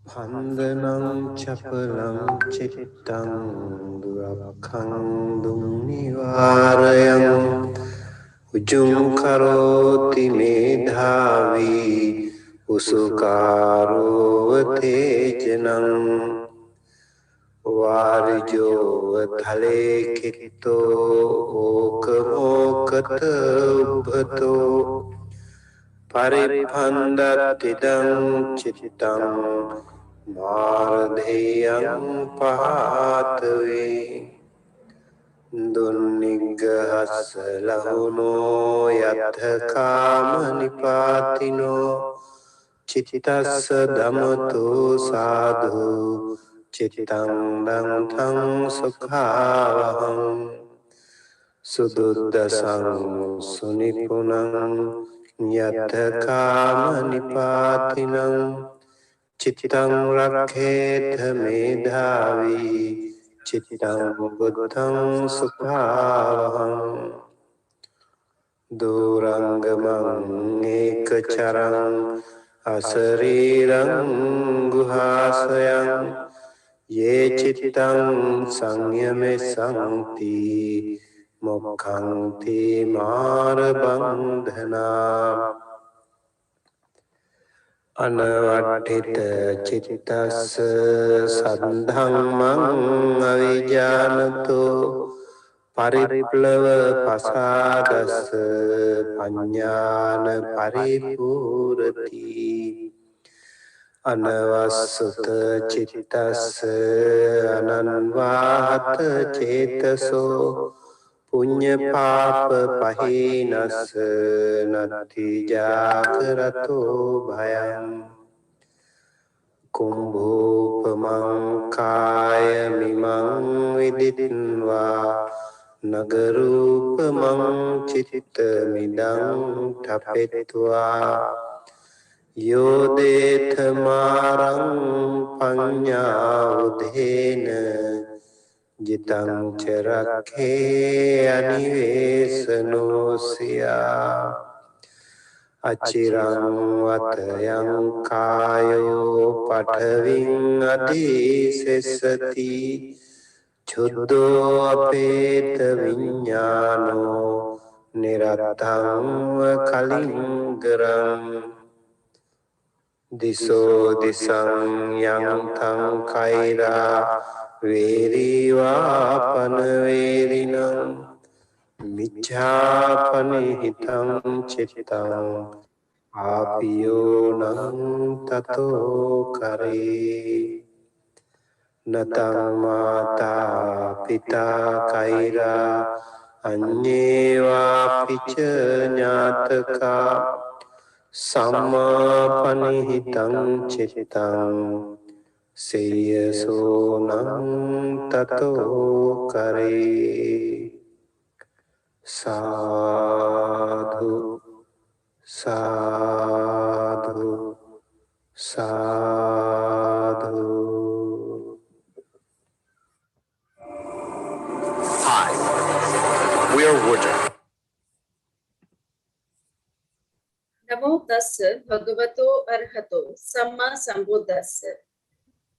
Pandanam chapalam chittang durakhang dumnivarayam ujung karoti medhavi usukaro tejanam varijo thale kitto okamokata ubhato pariphandatidam chittang Mardheyam pahatve Dunnigahas lahuno yathakama nipatino Chittas dhammato sadhu Chittang dantang sukhavaham Sududdasang sunipunang Yathakama nipatinam Chittang rakhetha medhavi Chittang buddhang sukhavaham Durangamang ekacharang Asarirang guhasayang Ye chittang samyame sankti Mokkhanti marabandhana Anavattita chittas sadhammang avijanato Pariplava pasadas panyana paripurati Anavasuta chittas ananvahata cetaso Punya papa pahinas nati jakarato bhayam Kumbho pamang kaya mimang viditva Nagarupamang chitta midang tapetva Yodethamarang panya udhena Jitang charakhe anivesanosya Achirang vatayang kayo pathaving adhisesati Chuddho apeta viññāno niratthaṃ kalingaram Diso disang yang tang kaira Verivāpana Micchāpanihitang cittang Āpiyonang tato kare Natang mata pita kaira Anyeva pica nyataka Sammapanihitang cittang Seyasonang tato kare Sadhu, sadhu, sadhu. Hi, we are Woodard. Namo tassa bhagavato arhato samma sambuddhassa.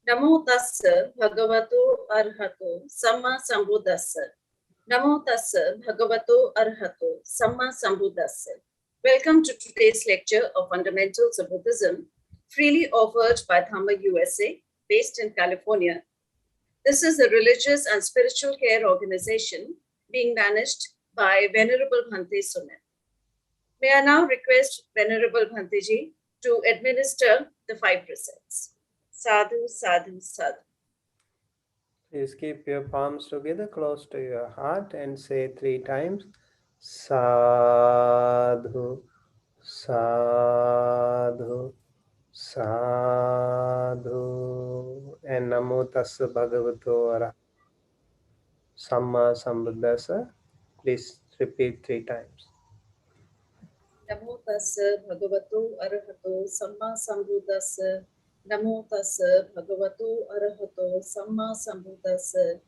Namo tassa bhagavato arhato samma sambuddhassa. Namo tassa bhagavato arhato samma sambuddhassa. Welcome to today's lecture of Fundamentals of Buddhism, freely offered by Dhamma USA, based in California. This is a religious and spiritual care organization being managed by Venerable Bhante Sumit. May I now request Venerable Bhanteji to administer the 5 precepts. Sadhu, sadhu, sadhu. Please keep your palms together close to your heart and say 3 times Sadhu, sadhu, sadhu. And Namo Tassa Bhagavato Arahato Samma Sambuddhassa. Please repeat 3 times. Namo tassa bhagavato arahato samma sambuddhassa. Namo tassa bhagavato arahato samma sambuddhassa.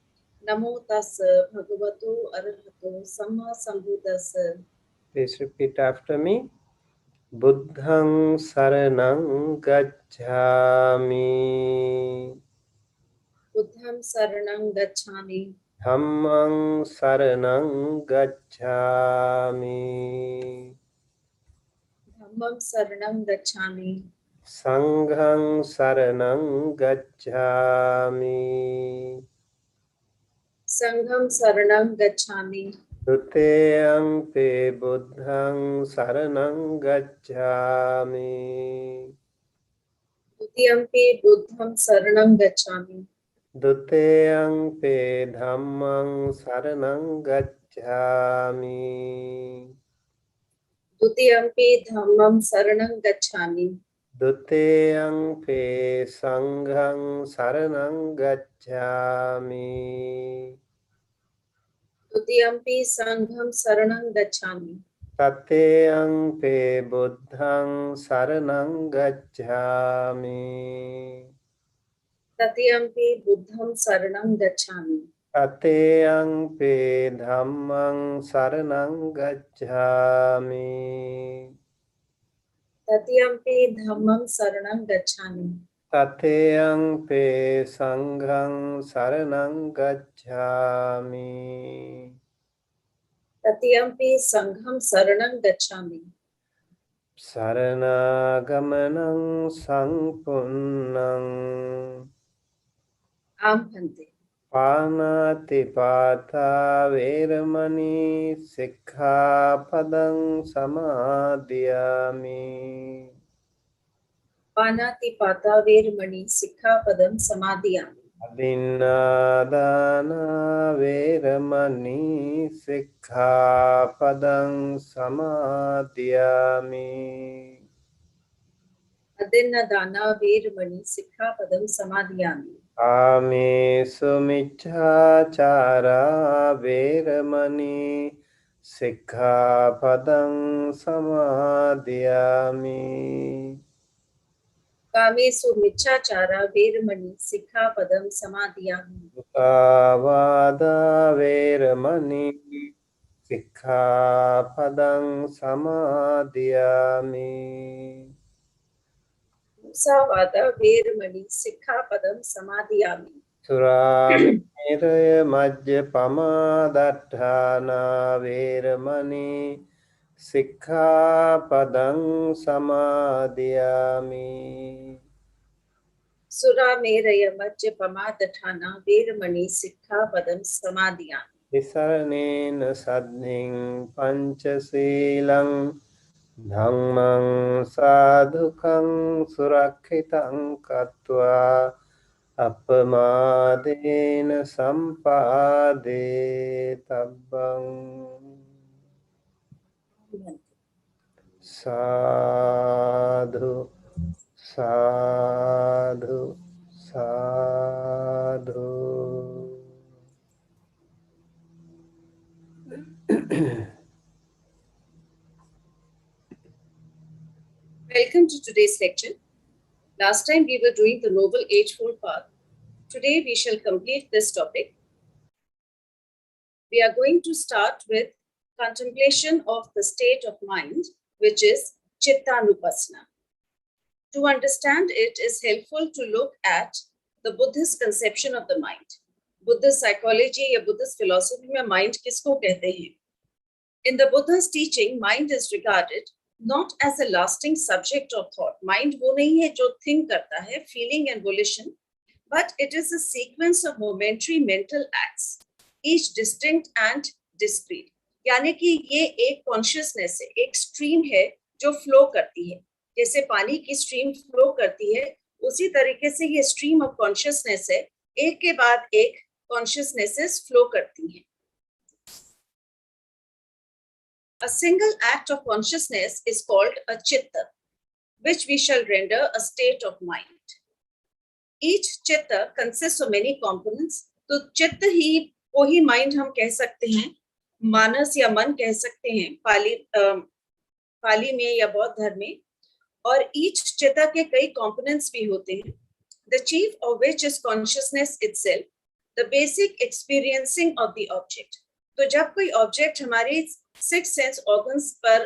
Namo tassa bhagavato arahato samma sambuddhassa. Please repeat after me. Buddhang saranang gacchami. Buddham saranam gacchami. Dhammang saranang gacchami. Dhammam saranam gacchami. Sanghang saranang gacchami. Sangham saranam gacchami. Duteyampi buddhang saranang gacchami. Dutiyampi buddham saranam gacchami. Duteyampi dhammang saranang gacchami. Dutiyampi dhammam saranam gacchami. Duteyampi sanghang saranang gacchami. Dutiyampi sangham saranam gacchami. Tateyampi buddhang saranang gacchami. Tatiyampi buddham saranam gacchami. Tateyampi dhammang saranang gacchami. Tatiyampi dhammam saranam gacchami. Tateyampi sanghang saranang gacchami. Tatiyampi sangham saranam gacchami. Saranaгаmanang sampunnang. Ampante. Panatipata veramani sikkhapadang samadhiyami. Panatipata veramani sikkhapadam samadhiyami. Adinadana veramani sikkhapadang samadhiyami. Adinadana veramani sikkhapadam samadhiyami. Ame sumichachara veramani sikkhapadang samadhiyami. Kamesu michachara veramani sikkhapadam samadhiyami. Mukavada veramani sikkhapadang samadhiyami. Musavada veramani sikkhapadam samadhiyami. Surameraya majjapama dattana veramani sikkhapadang samadhiyami. Sura meraya majjapama dathana veramani sikkhapadam samadhiyami. Visaranena saddhing panchasilang dhammang sadhukang surakhitang katva appamadena sampade tabbang. Sadhu, sadhu, sadhu. Welcome to today's lecture. Last time we were doing the Noble Eightfold Path. Today we shall complete this topic. We are going to start with contemplation of the state of mind, which is Chittanupasana. To understand it is helpful to look at the Buddhist conception of the mind. Buddhist psychology या Buddhist philosophy में mind किसको कहते हैं? In the Buddha's teaching, mind is regarded not as a lasting subject of thought. Mind वो नहीं है जो think करता है, feeling and volition, but it is a sequence of momentary mental acts, each distinct and discrete. यानी कि ये एक consciousness है, एक stream है जो flow करती है. जैसे पानी की stream flow करती है, उसी तरीके से ये stream of consciousness है, एक के बाद एक consciousnesses flow करती हैं. A single act of consciousness is called a chitta, which we shall render a state of mind. Each chitta consists of many components. तो चित्त ही को ही mind हम कह सकते हैं, मानस या मन कह सकते हैं पाली में या बौद्ध धर्म में. और each चित्ता के कई components भी होते हैं. The chief of which is consciousness itself, the basic experiencing of the object. तो जब कोई ऑब्जेक्ट हमारे सिक्स सेंस ऑर्गन्स पर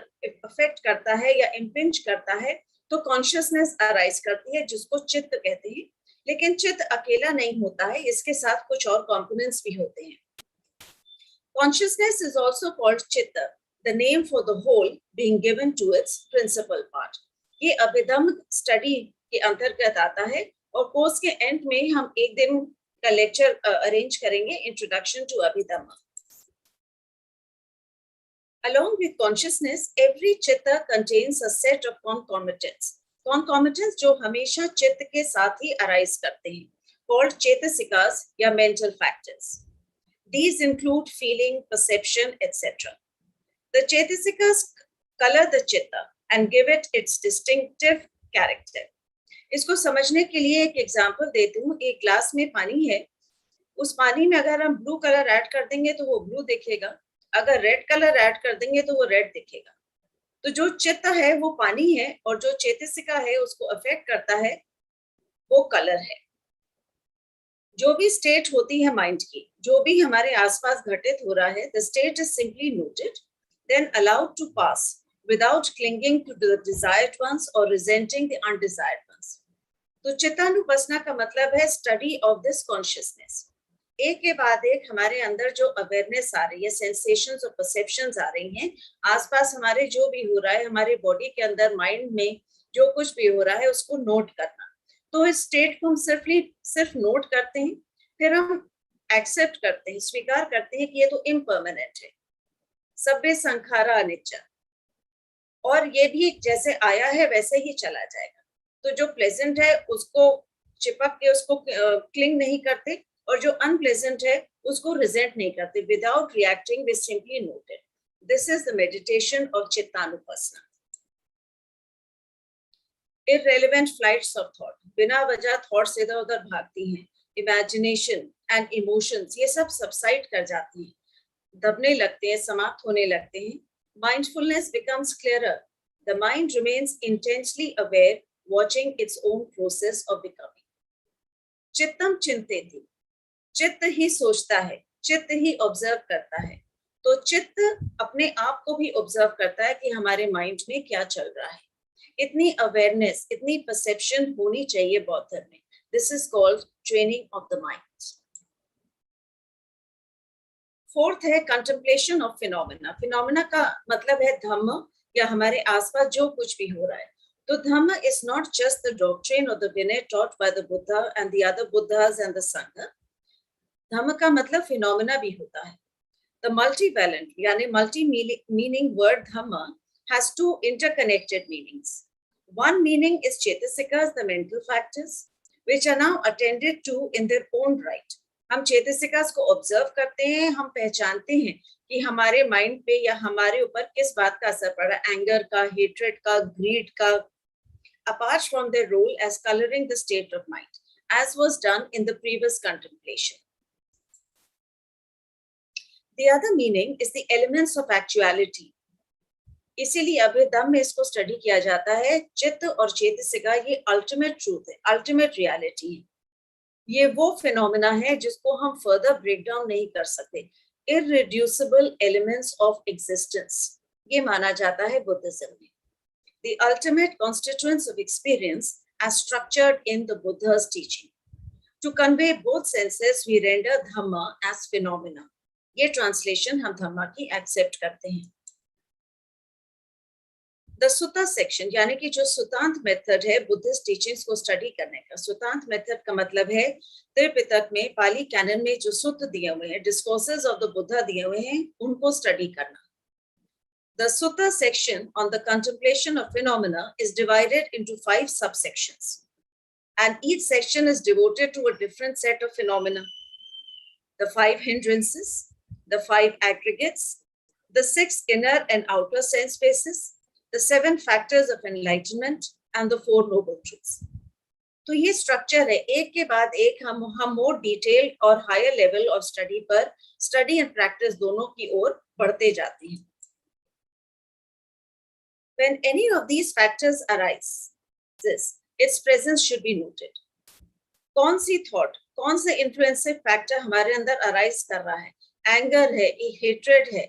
अफेक्ट करता है या इम्पिंज करता है तो कॉन्शियसनेस अराइज करती है, जिसको चित्त कहते हैं। लेकिन चित्त अकेला नहीं होता है, इसके साथ कुछ और कंपोनेंट्स भी होते हैं। Consciousness is also called chitta, the name for the whole being given to its principal part. ये अभिधम्म स्टडी के अंतर्गत आता है और कोर्स के एंड में हम एक दिन का लेक्चर अरेंज करेंगे, introduction to Abhidhamma. Along with consciousness, every chitta contains a set of concomitants. Concomitants जो हमेशा चित्त के साथ ही अराइज करते हैं, called चेतसिकास या mental factors. These include feeling, perception, etc. The Chetasikas color the chitta and give it its distinctive character. इसको समझने के लिए एक एग्जांपल देती हूँ। एक ग्लास में पानी है, उस पानी में अगर हम ब्लू कलर ऐड कर देंगे तो वो ब्लू दिखेगा, अगर रेड कलर ऐड कर देंगे तो वो रेड दिखेगा। तो जो चित्त है वो पानी है और जो चेतसिका है उसको अफेक्ट करता है वो कलर है। जो भी स्टेट होती है माइंड की, जो भी हमारे आसपास घटित हो रहा है, the state is simply noted, then allowed to pass without clinging to the desired ones or resenting the undesired ones. तो चित्तानुपसना का मतलब है स्टडी ऑफ दिस कॉन्शियसनेस। एक के बाद एक हमारे अंदर जो अवेयरनेस आ रही है, सेंसेशंस और परसेप्शंस आ रही हैं, आसपास हमारे जो भी हो रहा है, हमारे बॉडी के अंदर, माइंड में जो कुछ भी हो रहा है उसको नोट करना। तो इस स्टेट को हम सिर्फ नोट करते हैं, फिर हम एक्सेप्ट करते हैं, स्वीकार करते हैं कि ये तो इम्परमानेंट है, सब्बे संखारा अनिच्चा, और ये भी जैसे आया है वैसे ही चला जाएगा। तो जो प्लेजेंट है उसको चिपक के उसको क्लिंग नहीं करते, और जो अनप्लेजेंट है उसको रिजेंट नहीं करते। Without reacting we simply note it. This is the meditation of cittanupassana. Irrelevant flights of thought, बिना वजह थॉट्स इधर उधर भागती हैं, इमेजिनेशन एंड इमोशंस ये सब सबसाइड कर जाती हैं, दबने लगते हैं, समाप्त होने लगते हैं। Mindfulness becomes clearer. The mind remains intensely aware, watching its own process of becoming. चित्तम चिंतेति, चित्त ही सोचता है, चित्त ही ऑब्जर्व करता है। तो चित्त अपने आप को भी ऑब्जर्व करता है कि हमारे माइंड में क्या चल रहा है। इतनी अवेयरनेस, इतनी परसेप्शन होनी चाहिए बौद्ध धर्म में। This is called training of the mind. Fourth है कंटेम्पलेशन ऑफ फिनोमेना। फिनोमेना का मतलब है धम्म या हमारे आसपास जो कुछ भी हो रहा है। तो Dhamma is not just the doctrine और the Vinaya taught by the Buddha and the other Buddhas and the Sangha. Dhamma का मतलब फिनोमेना भी होता है। द मल्टीवैलेंट यानी multi meaning word Dhamma has two interconnected meanings. One meaning is chetasikas, the mental factors, which are now attended to in their own right. हम चेतसिकास को observe करते हैं, हम पहचानते हैं कि हमारे माइंड पे या हमारे ऊपर किस बात का असर पड़ा, एंगर का, हेट्रेड का, ग्रीड का, apart from their role as coloring the state of mind, as was done in the previous contemplation. The other meaning is the elements of actuality. इसीलिए अभिधम्म में इसको स्टडी किया जाता है। चित्त और चेतसिका ये अल्टीमेट ट्रूथ है, अल्टीमेट रियलिटी है। ये वो फिनोमेना है जिसको हम फर्दर ब्रेक डाउन नहीं कर सकते। इररिड्यूसिबल एलिमेंट्स ऑफ एग्जिस्टेंस ये माना जाता है बुद्धिज्म में। The ultimate constituents of experience as structured in the Buddha's teaching. To convey both senses we render Dhamma as phenomena. ये ट्रांसलेशन हम धम्मा की एक्सेप्ट करते हैं। द सुता सेक्शन यानी कि जो सुतांत मेथड है बुद्धिस्ट टीचिंग्स को स्टडी करने का। सुतांत मेथड का मतलब है त्रिपिटक में, पाली कैनन में जो सूत दिए हुए हैं, डिस्कोर्सेस ऑफ द बुद्धा दिए हुए हैं, उनको स्टडी करना। द सुता section on the contemplation of phenomena is divided into 5 subsections and each section is devoted to a different set of phenomena. The 5 hindrances, the 5 aggregates, the 6 inner and outer sense spaces, the 7 factors of enlightenment and the 4 noble truths. तो ये structure है, एक के बाद एक हम more detail और higher level of study पर, स्टडी एंड प्रैक्टिस दोनों की ओर बढ़ते जाते हैं। When any of these factors arises, its presence should be noted. कौन सी थॉट, कौन से इन्फ्लुएंसिव फैक्टर हमारे अंदर अराइज कर रहा है? एंगर है, हेट्रेड है,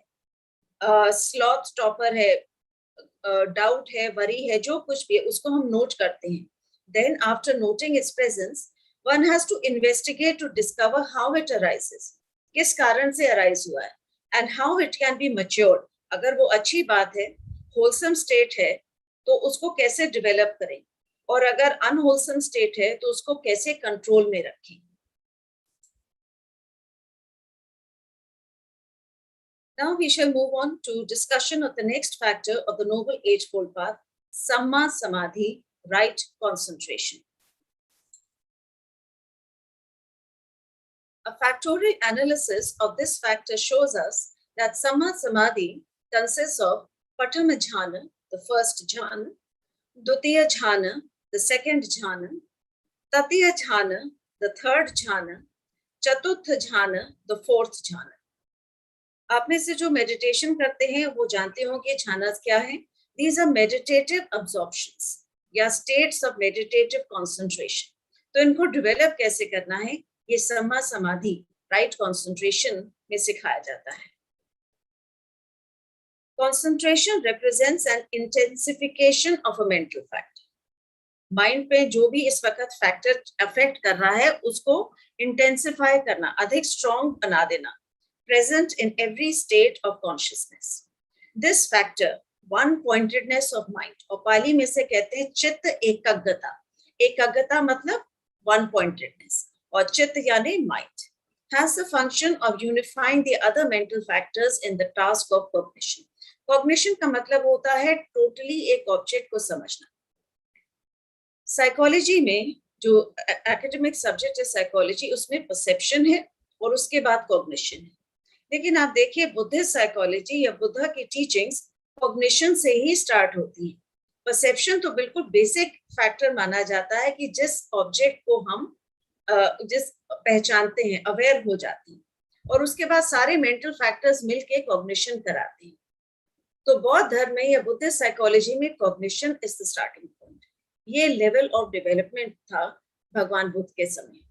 स्लॉथ टॉपर है, डाउट है, वरी है, जो कुछ भी है उसको हम नोट करते हैं. Then after noting its presence, one has to investigate to discover how it arises. किस कारण से arise हुआ है, and how it can be matured. अगर वो अच्छी बात है, wholesome state है, तो उसको कैसे develop करें, और अगर unwholesome state है तो उसको कैसे control में रखें. Now we shall move on to discussion of the next factor of the Noble Eightfold Path, Samma Samadhi, right concentration. A factorial analysis of this factor shows us that Samma Samadhi consists of Prathama Jhana, the first jhana, Dutiya Jhana, the second jhana, Tatiya Jhana, the third jhana, Chaturtha Jhana, the fourth jhana. आप में से जो meditation करते हैं वो जानते होंगे झानास क्या है. These are meditative absorptions या states of meditative concentration. तो इनको डेवलप कैसे करना है, ये सम्मा समाधि राइट कंसंट्रेशन में सिखाया जाता है. Concentration represents an intensification of a mental factor. Mind पे जो भी इस वक्त फैक्टर अफेक्ट कर रहा है उसको इंटेंसिफाई करना, अधिक स्ट्रॉन्ग बना देना, present in every state of consciousness. This factor, one-pointedness of mind, और पाली में से कहते हैं चित्त एकाग्रता. एकाग्रता मतलब one-pointedness, और चित्त यानी mind, has the function of unifying the other mental factors in the task of cognition. Cognition का मतलब होता है totally एक ऑब्जेक्ट को समझना. साइकोलॉजी में जो एकेडमिक सब्जेक्ट है साइकोलॉजी, उसमें परसेप्शन है और उसके बाद कॉग्निशन है. लेकिन आप देखिए बुद्धिस्ट साइकोलॉजी या बुद्धा की टीचिंग्स कॉग्निशन से ही स्टार्ट होती है. परसेप्शन तो बिल्कुल बेसिक फैक्टर माना जाता है कि जिस ऑब्जेक्ट को हम जिस पहचानते हैं, अवेयर हो जाते हैं, और उसके बाद सारे मेंटल फैक्टर्स मिलके कॉग्निशन कराते हैं. तो बौद्ध धर्म में या बुद्धिस्ट साइकोलॉजी में cognition is the starting point. ये लेवल ऑफ डेवलपमेंट था भगवान बुद्ध के समय.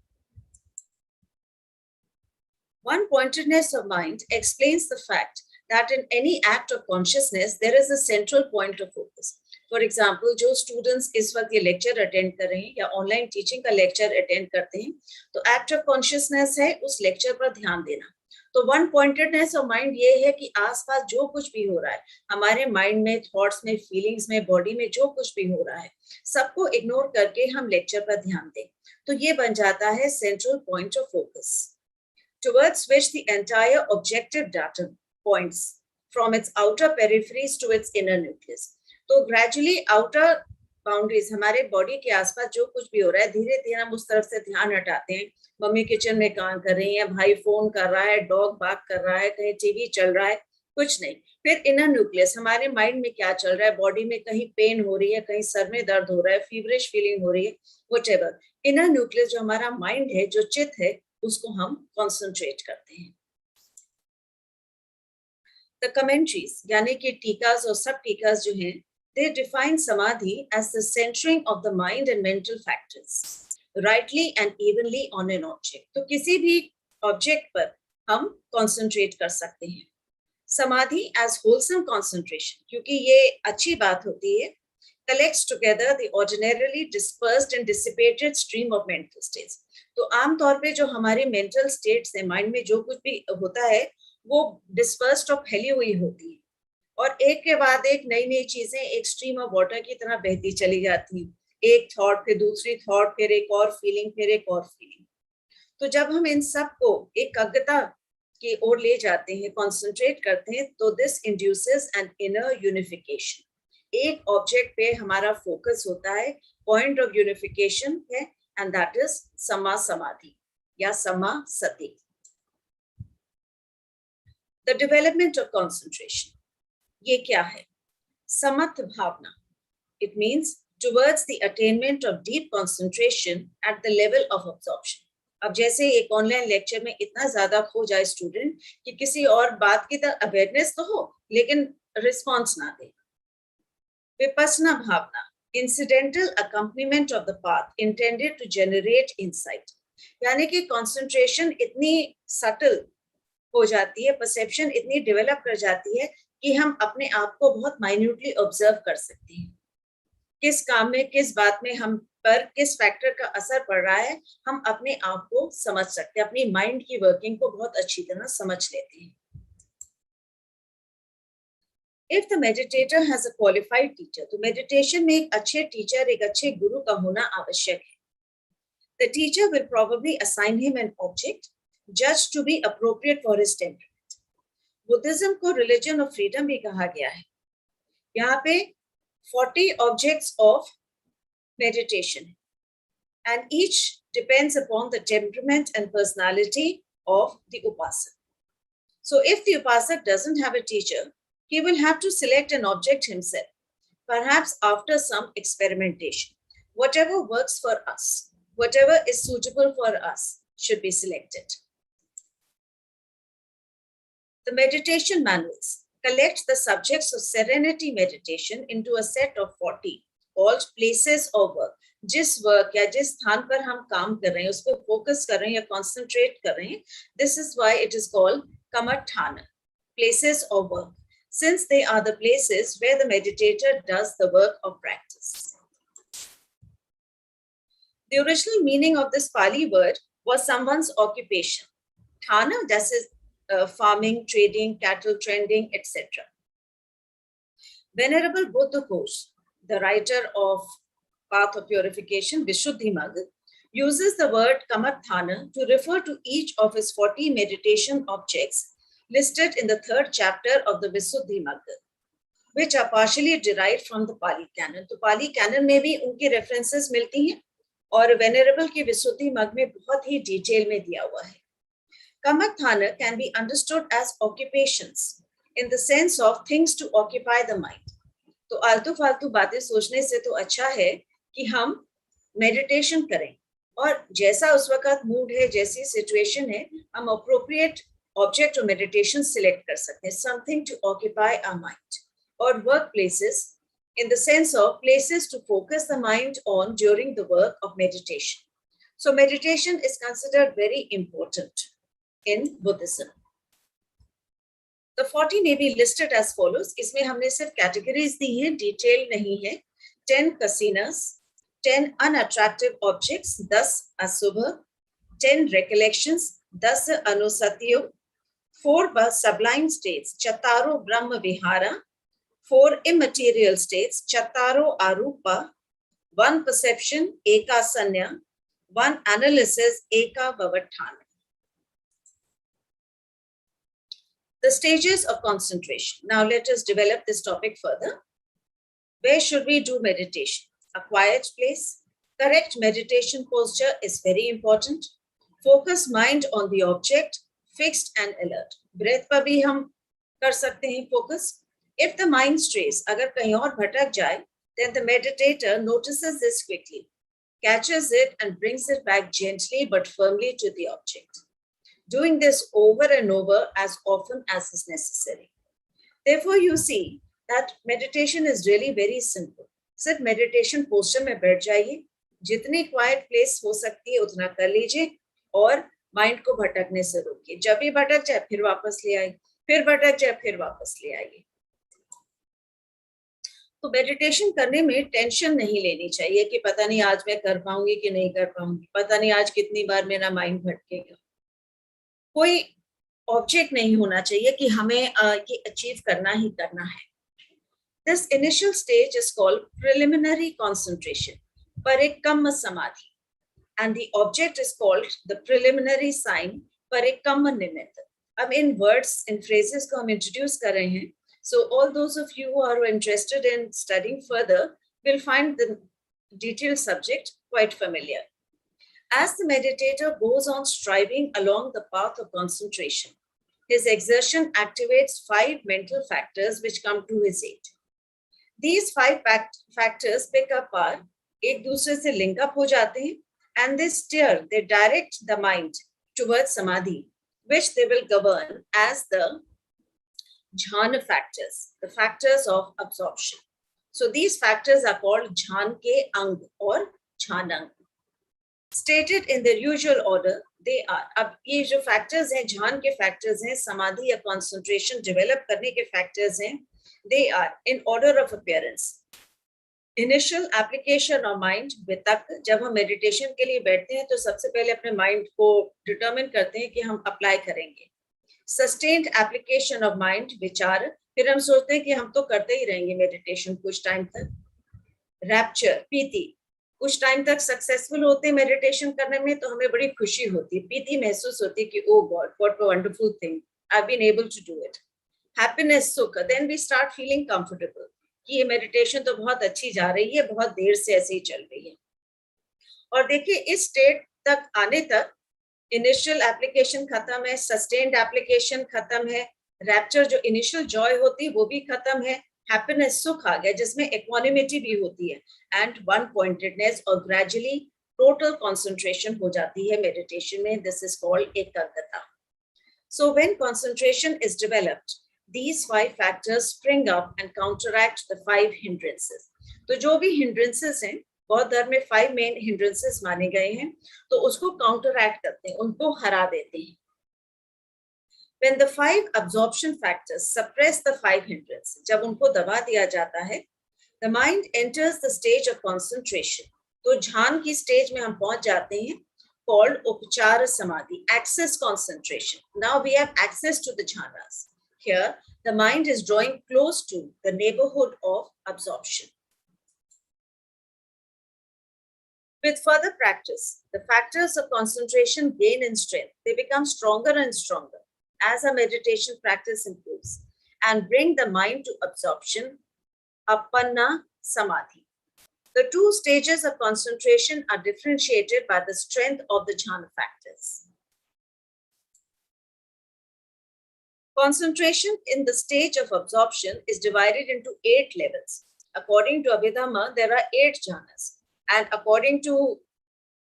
One-pointedness of mind explains the fact that in any act of consciousness there is a central point of focus. For example, जो students इस वक्त ये lecture attend कर रहे हैं या online teaching का lecture attend करते हैं, तो act of consciousness है उस lecture पर ध्यान देना. तो one-pointedness of mind ये है कि आसपास जो कुछ भी हो रहा है, हमारे mind में, thoughts में, feelings में, body में जो कुछ भी हो रहा है, सबको ignore करके हम lecture पर ध्यान दें. तो ये बन जाता है central point of focus, towards which the entire objective data points from its outer peripheries to its inner nucleus. तो gradually outer boundaries, हमारे बॉडी के आसपास जो कुछ भी हो रहा है, धीरे धीरे हम उस तरफ से ध्यान हटाते हैं. मम्मी किचन में काम कर रही है, भाई फोन कर रहा है, डॉग बात कर रहा है, कहीं टीवी चल रहा है, कुछ नहीं. फिर इनर न्यूक्लियस, हमारे माइंड में क्या चल रहा है, बॉडी में कहीं पेन हो रही है, कहीं सर में दर्द हो रहा है, फीवरिश फीलिंग हो रही है, व्हाटएवर. इनर न्यूक्लियस जो हमारा माइंड है, जो चित्त है, उसको हम कंसंट्रेट करते हैं. The commentaries यानी कि टीकास और सब टीकास जो हैं, they define samadhi as the centering of the mind and mental factors rightly and evenly on an object. तो किसी भी ऑब्जेक्ट पर हम कंसंट्रेट कर सकते हैं. समाधि as wholesome concentration, क्योंकि ये अच्छी बात होती है, collects together the ordinarily dispersed and dissipated stream of mental states. तो आमतौर पे जो हमारे मेंटल स्टेट्स है, माइंड में जो कुछ भी होता है, वो डिस्पर्स्ड और फैली हुई होती है, और एक के बाद एक नई नई चीजें एक स्ट्रीम ऑफ वाटर की तरह बहती चली जाती हैं. एक थॉट, फिर दूसरी थॉट, फिर एक और फीलिंग, फिर एक और फीलिंग. तो जब हम इन सब को एकाग्रता की ओर ले जाते हैं, कॉन्सेंट्रेट करते हैं, तो this induces an inner unification. एक ऑब्जेक्ट पे हमारा फोकस होता है, पॉइंट ऑफ यूनिफिकेशन है, and that is Samma Samadhi या Samma Sati. The development of concentration, ये क्या है? समत्व भावना. It means towards the attainment of deep concentration at the level of absorption. अब जैसे एक ऑनलाइन लेक्चर में इतना ज्यादा खो जाए स्टूडेंट कि किसी और बात की तरह अवेयरनेस तो हो लेकिन रिस्पॉन्स ना दे. विपස්සना भावना, incidental accompaniment of the path intended to generate insight. यानी कि concentration इतनी subtle हो जाती है, perception इतनी develop कर जाती है कि हम अपने आप को बहुत माइन्यूटली ऑब्जर्व कर सकते हैं, किस काम में, किस बात में हम पर किस फैक्टर का असर पड़ रहा है, हम अपने आप को समझ सकते हैं, अपनी माइंड की वर्किंग को बहुत अच्छी तरह समझ लेते हैं. If the meditator has a qualified teacher, तो meditation में एक अच्छे टीचर, एक अच्छे गुरु का होना आवश्यक है. The teacher will probably assign him an object judged to be appropriate for his temperament. Buddhism को religion of freedom भी कहा गया है. यहाँ पे 40 objects of meditation, and each depends upon the temperament and personality of the upasak. So if the upasak doesn't have a teacher, he will have to select an object himself, perhaps after some experimentation. Whatever works for us, whatever is suitable for us, should be selected. The meditation manuals collect the subjects of serenity meditation into a set of 40 called places of work. जिस work या जिस स्थान पर हम काम कर रहे हैं, उस पर फोकस कर रहे हैं या कॉन्सेंट्रेट कर रहे हैं, this is why it is called kamathana, places of work, since they are the places where the meditator does the work of practice. The original meaning of this Pali word was someone's occupation. Thana, that is farming, trading, cattle trending, etc. Venerable Buddha Ghosh, the writer of Path of Purification, Vishuddhi Magga, uses the word kamathana to refer to each of his 40 meditation objects listed in the 3rd chapter of the Vishuddhi Magga, which are partially derived from the Pali canon. तो Pali canon में भी उनकी references मिलती हैं और Venerable की Vishuddhi Magga में बहुत ही detail में दिया हुआ है. Kamathana can be understood as occupations in the sense of things to occupy the mind. तो आलतू फालतू बातें सोचने से तो अच्छा है कि हम मेडिटेशन करें और जैसा उस वक्त मूड है, जैसी सिचुएशन है, हम appropriate object of meditation select कर सकते हैं. Something to occupy our mind. और work places in the sense of places to focus the mind on during the work of meditation. So meditation is considered very important in Buddhism. The 40 may be listed as follows. इसमें हमने सिर्फ categories दी हैं, detail नहीं है. 10 kasinas, 10 unattractive objects, 10 asubha, 10 recollections, 10 anusatiyo, 4 sublime states, chataro brahma vihara, 4 immaterial states, chataro arupa, 1 perception, eka sanya, 1 analysis, eka vavathana. The stages of concentration. Now let us develop this topic further. Where should we do meditation? A quiet place. Correct meditation posture is very important. Focus mind on the object, fixed and alert. Breath पर भी हम कर सकते हैं focus. If the mind strays, अगर कहीं और भटक जाए, then the meditator notices this quickly, catches it and brings it back gently but firmly to the object. Doing this over and over as often as is necessary. Therefore, you see that meditation is really very simple. सिर्फ meditation posture में बैठ जाइए, जितनी quiet place हो सकती है उतना कर लीजिए और mind को भटकने से रोकिए. जब भी भटक जाए फिर वापस ले आइए, फिर भटक जाए फिर वापस ले आइए. तो मेडिटेशन करने में टेंशन नहीं लेनी चाहिए कि पता नहीं आज मैं कर पाऊंगी कि नहीं कर पाऊंगी, पता नहीं आज कितनी बार मेरा माइंड भटकेगा. कोई ऑब्जेक्ट नहीं होना चाहिए कि हमें ये अचीव करना ही करना है. This initial stage is called preliminary concentration, parikamma samadhi, and the object is called the preliminary sign, parikamma nimitta. अब इन words, इन phrases को हम introduce कर रहे हैं. So all those of you who are interested in studying further will find the detailed subject quite familiar. As the meditator goes on striving along the path of concentration, his exertion activates 5 mental factors which come to his aid. These 5 factors pick up our एक दूसरे से link up हो जाते हैं and they direct the mind towards samadhi, which they will govern as the jhana factors, the factors of absorption. So these factors are called jhan ke ang or jhanang. Stated in their usual order, they are, अब ये जो factors हैं, ध्यान के factors हैं, समाधि या concentration develop करने के फैक्टर्स हैं, they are in order of appearance. Initial application of mind, vitakka, जब हम मेडिटेशन के लिए बैठते हैं तो सबसे पहले अपने माइंड को डिटरमिन करते हैं कि हम अप्लाई करेंगे. सस्टेन्ड एप्लीकेशन ऑफ माइंड, विचार, फिर हम सोचते हैं कि हम तो करते ही रहेंगे मेडिटेशन कुछ टाइम तक. रैप्चर, पीति, कुछ टाइम तक सक्सेसफुल होते हैं मेडिटेशन करने में तो हमें बड़ी खुशी होती है, पीति महसूस होती है कि oh God what a wonderful thing, I have been able to do it. Happiness, sukha, then we start feeling comfortable कि ये मेडिटेशन तो बहुत अच्छी जा रही है, बहुत देर से ऐसे ही चल रही है. और देखिए इस स्टेट तक आने तक इनिशियल एप्लीकेशन खत्म है, सस्टेन्ड एप्लीकेशन खत्म है, रैप्चर जो इनिशियल जॉय होती है वो भी खत्म है, हैप्पीनेस, सुख आ गया जिसमें इक्वानिमिटी भी होती है, एंड वन पॉइंटेडनेस, और ग्रेजुअली टोटल कंसंट्रेशन हो जाती है मेडिटेशन में. दिस इज कॉल्ड एकाग्रता. So when concentration is developed, these five factors spring up and counteract the five hindrances. तो जो भी hindrances हैं, बौद्ध धर्म में 5 main hindrances माने गए हैं, तो उसको counteract करते हैं, उनको हरा देते हैं. When the 5 absorption factors suppress the 5 hindrances, जब उनको दबा दिया जाता है, the mind enters the stage of concentration. तो ध्यान की स्टेज में हम पहुंच जाते हैं, called उपचार समाधि, access concentration. Now we have access to the jhanas. Here, the mind is drawing close to the neighborhood of absorption. With further practice, the factors of concentration gain in strength. They become stronger and stronger as our meditation practice improves and bring the mind to absorption, appanna samadhi. The two stages of concentration are differentiated by the strength of the jhana factors. Concentration in the stage of absorption is divided into 8 levels. According to Abhidhamma, there are 8 jhanas. And according to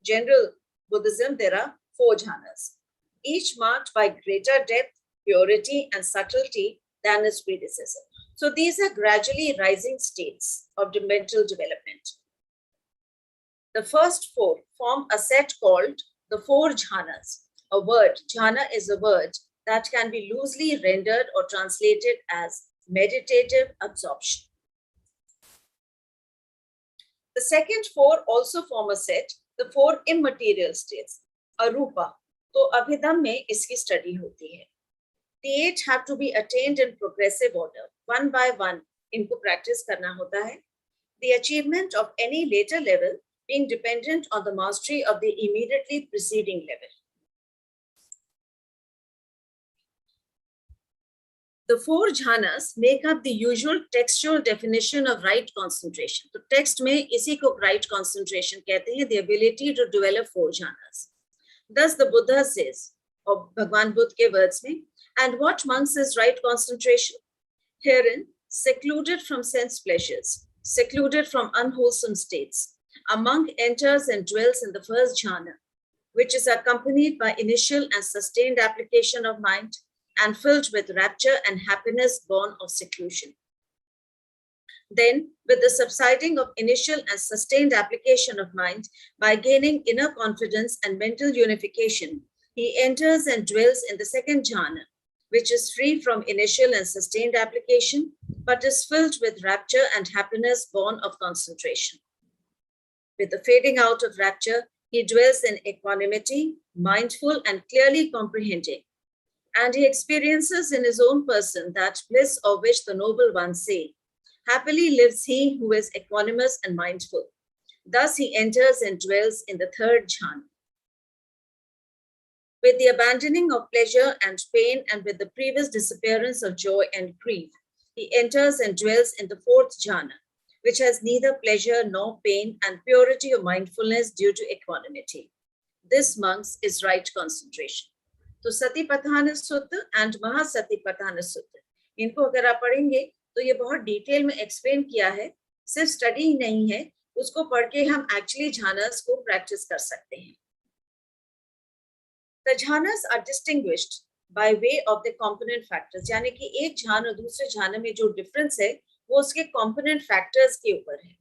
general Buddhism, there are 4 jhanas, each marked by greater depth, purity, and subtlety than its predecessor. So these are gradually rising states of the mental development. The first 4 form a set called the 4 jhanas. A word, jhana is a word that can be loosely rendered or translated as meditative absorption. The second 4 also form a set, the 4 immaterial states, arupa. तो अभिधम में इसकी study होती है. The 8 have to be attained in progressive order, one by one. इनको practice करना होता है. The achievement of any later level being dependent on the mastery of the immediately preceding level. The 4 jhanas make up the usual textual definition of right concentration. तो text में इसी को right concentration कहते हैं, the ability to develop 4 jhanas. Thus the Buddha says, or Bhagwan Buddha के words में, and what monks is right concentration? Herein, secluded from sense pleasures, secluded from unwholesome states, a monk enters and dwells in the first jhana, which is accompanied by initial and sustained application of mind, and filled with rapture and happiness born of seclusion. Then, with the subsiding of initial and sustained application of mind, by gaining inner confidence and mental unification, he enters and dwells in the second jhana, which is free from initial and sustained application, but is filled with rapture and happiness born of concentration. With the fading out of rapture, he dwells in equanimity, mindful and clearly comprehending. And he experiences in his own person that bliss of which the noble ones say, happily lives he who is equanimous and mindful. Thus he enters and dwells in the third jhana. With the abandoning of pleasure and pain and with the previous disappearance of joy and grief, he enters and dwells in the fourth jhana, which has neither pleasure nor pain and purity of mindfulness due to equanimity. This, monks, is right concentration. तो सतिपथान सूत्र and महासतिपथान सूत्र, इनको अगर आप पढ़ेंगे तो ये बहुत डिटेल में एक्सप्लेन किया है. सिर्फ स्टडी ही नहीं है, उसको पढ़ के हम एक्चुअली झानस को प्रैक्टिस कर सकते हैं. The jhanas are distinguished by way of the component factors, यानी कि एक झान और दूसरे झान में जो डिफरेंस है वो उसके component factors के ऊपर है.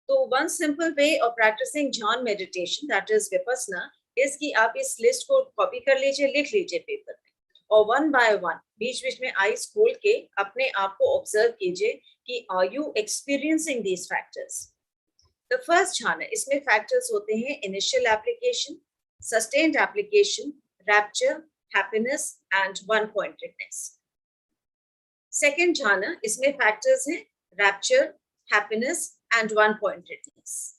तो one simple way of practicing jhana meditation, that is vipassana, is कि आप इस लिस्ट को कॉपी कर लीजिए, लिख लीजिए पेपर में, और वन बाय वन बीच बीच में आईज खोल के अपने आप को ऑब्जर्व कीजिए कि are you experiencing these factors. The first jhana, इसमें फैक्टर्स होते हैं initial application, sustained application, rapture, happiness and one pointedness. Second jhana, इसमें फैक्टर्स हैं rapture, happiness and one pointedness.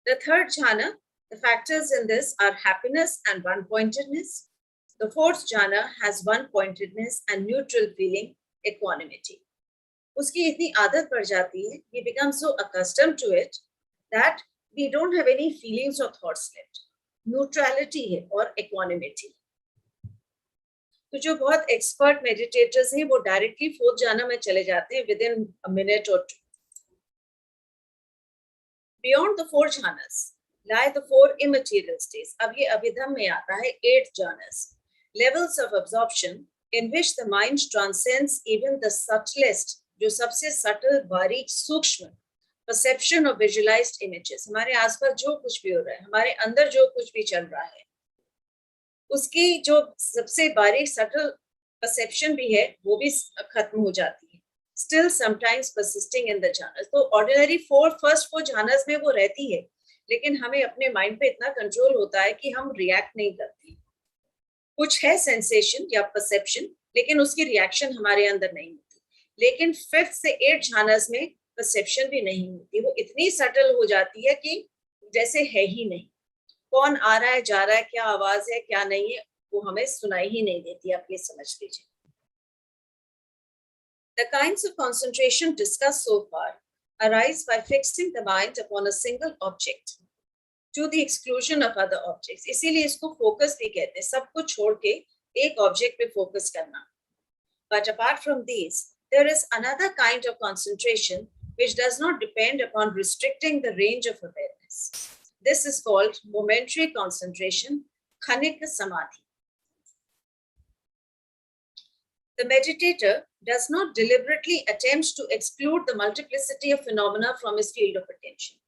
The third jhana, the factors in this are happiness and one pointedness. The fourth jhana has one pointedness and neutral feeling, equanimity. उसकी इतनी आदत पड़ जाती है, we become so accustomed to it that we don't have any feelings or thoughts left. Neutrality है और equanimity. तो जो बहुत expert meditators हैं, वो directly fourth jhana में चले जाते हैं within a minute or two. Beyond the four jhanas lie the four immaterial states. अब ये अभिधम में आता है 8 jhanas, levels of absorption in which the mind transcends even the subtlest, जो सबसे subtle, बारीक, सूक्ष्म perception of visualized images. हमारे आसपास जो कुछ भी हो रहा है, हमारे अंदर जो कुछ भी चल रहा है, उसकी जो सबसे बारीक subtle perception भी है, वो भी खत्म हो जाती है. Still sometimes persisting in the jhanas. तो ordinary first four jhanas में वो रहती है, लेकिन हमें अपने माइंड पे इतना कंट्रोल होता है कि हम रिएक्ट नहीं करते. कुछ है सेंसेशन या परसेप्शन, लेकिन उसकी रिएक्शन हमारे अंदर नहीं होती. लेकिन 5th से 8th जहानस में परसेप्शन भी नहीं होती. वो इतनी सटल हो जाती है कि जैसे है ही नहीं. कौन आ रहा है, जा रहा है, क्या आवाज है, क्या नहीं है, वो हमें सुनाई ही नहीं देती. आप ये समझ लीजिए. The kinds of concentration discussed so far arise by fixing the mind upon a single object to the exclusion of other objects. इसीलिए इसको फोकस भी कहते हैं, सब कुछ छोड़ के एक ऑब्जेक्ट पे फोकस करना. But apart from these, there is another kind of concentration which does not depend upon restricting the range of awareness. This is called momentary concentration, khanik samadhi. The meditator does not deliberately attempt to exclude the multiplicity of phenomena from his field of attention.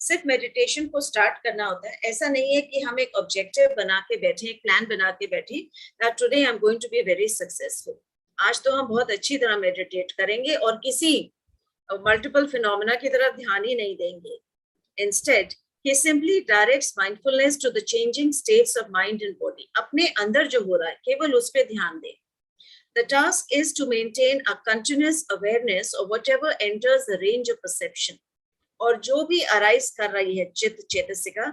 सिर्फ meditation को start करना होता है. ऐसा नहीं है कि हम एक ऑब्जेक्टिव बना के बैठे, एक प्लान बना के बैठे, that today I'm going to be very successful. आज तो हम बहुत अच्छी तरह मेडिटेट करेंगे और किसी मल्टीपल फिनोमेना की तरफ ध्यान ही नहीं देंगे. Instead, he simply directs mindfulness to the changing states of mind and body. अपने अंदर जो हो रहा है, केवल उस पे ध्यान दें. The task is to maintain a continuous awareness of whatever enters the range of perception. और जो भी अराइज कर रही है चित्त चेतसिका,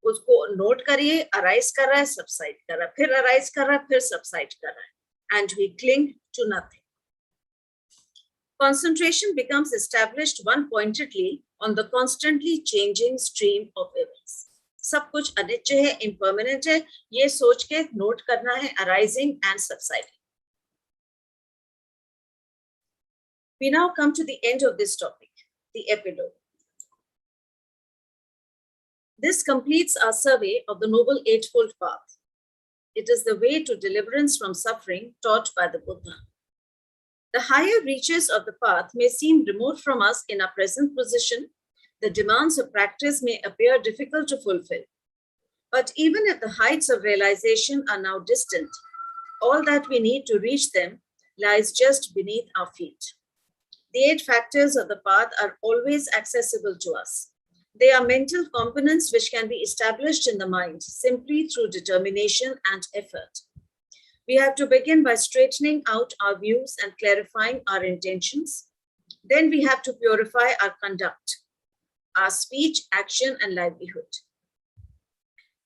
उसको नोट करिए. अराइज कर रहा है, सबसाइड कर रहा है, फिर अराइज कर रहा है, फिर सबसाइड कर रहा है. And we cling to nothing. Concentration becomes established one-pointedly on the constantly changing stream of events. सब कुछ अनित्य है, impermanent है, ये सोच के नोट करना है, arising and subsiding. We now come to the end of this topic, the epilogue. This completes our survey of the Noble Eightfold Path. It is the way to deliverance from suffering taught by the Buddha. The higher reaches of the path may seem remote from us in our present position. The demands of practice may appear difficult to fulfill. But even if the heights of realization are now distant, all that we need to reach them lies just beneath our feet. The 8 factors of the path are always accessible to us. They are mental components which can be established in the mind simply through determination and effort. We have to begin by straightening out our views and clarifying our intentions. Then we have to purify our conduct, our speech, action, and livelihood.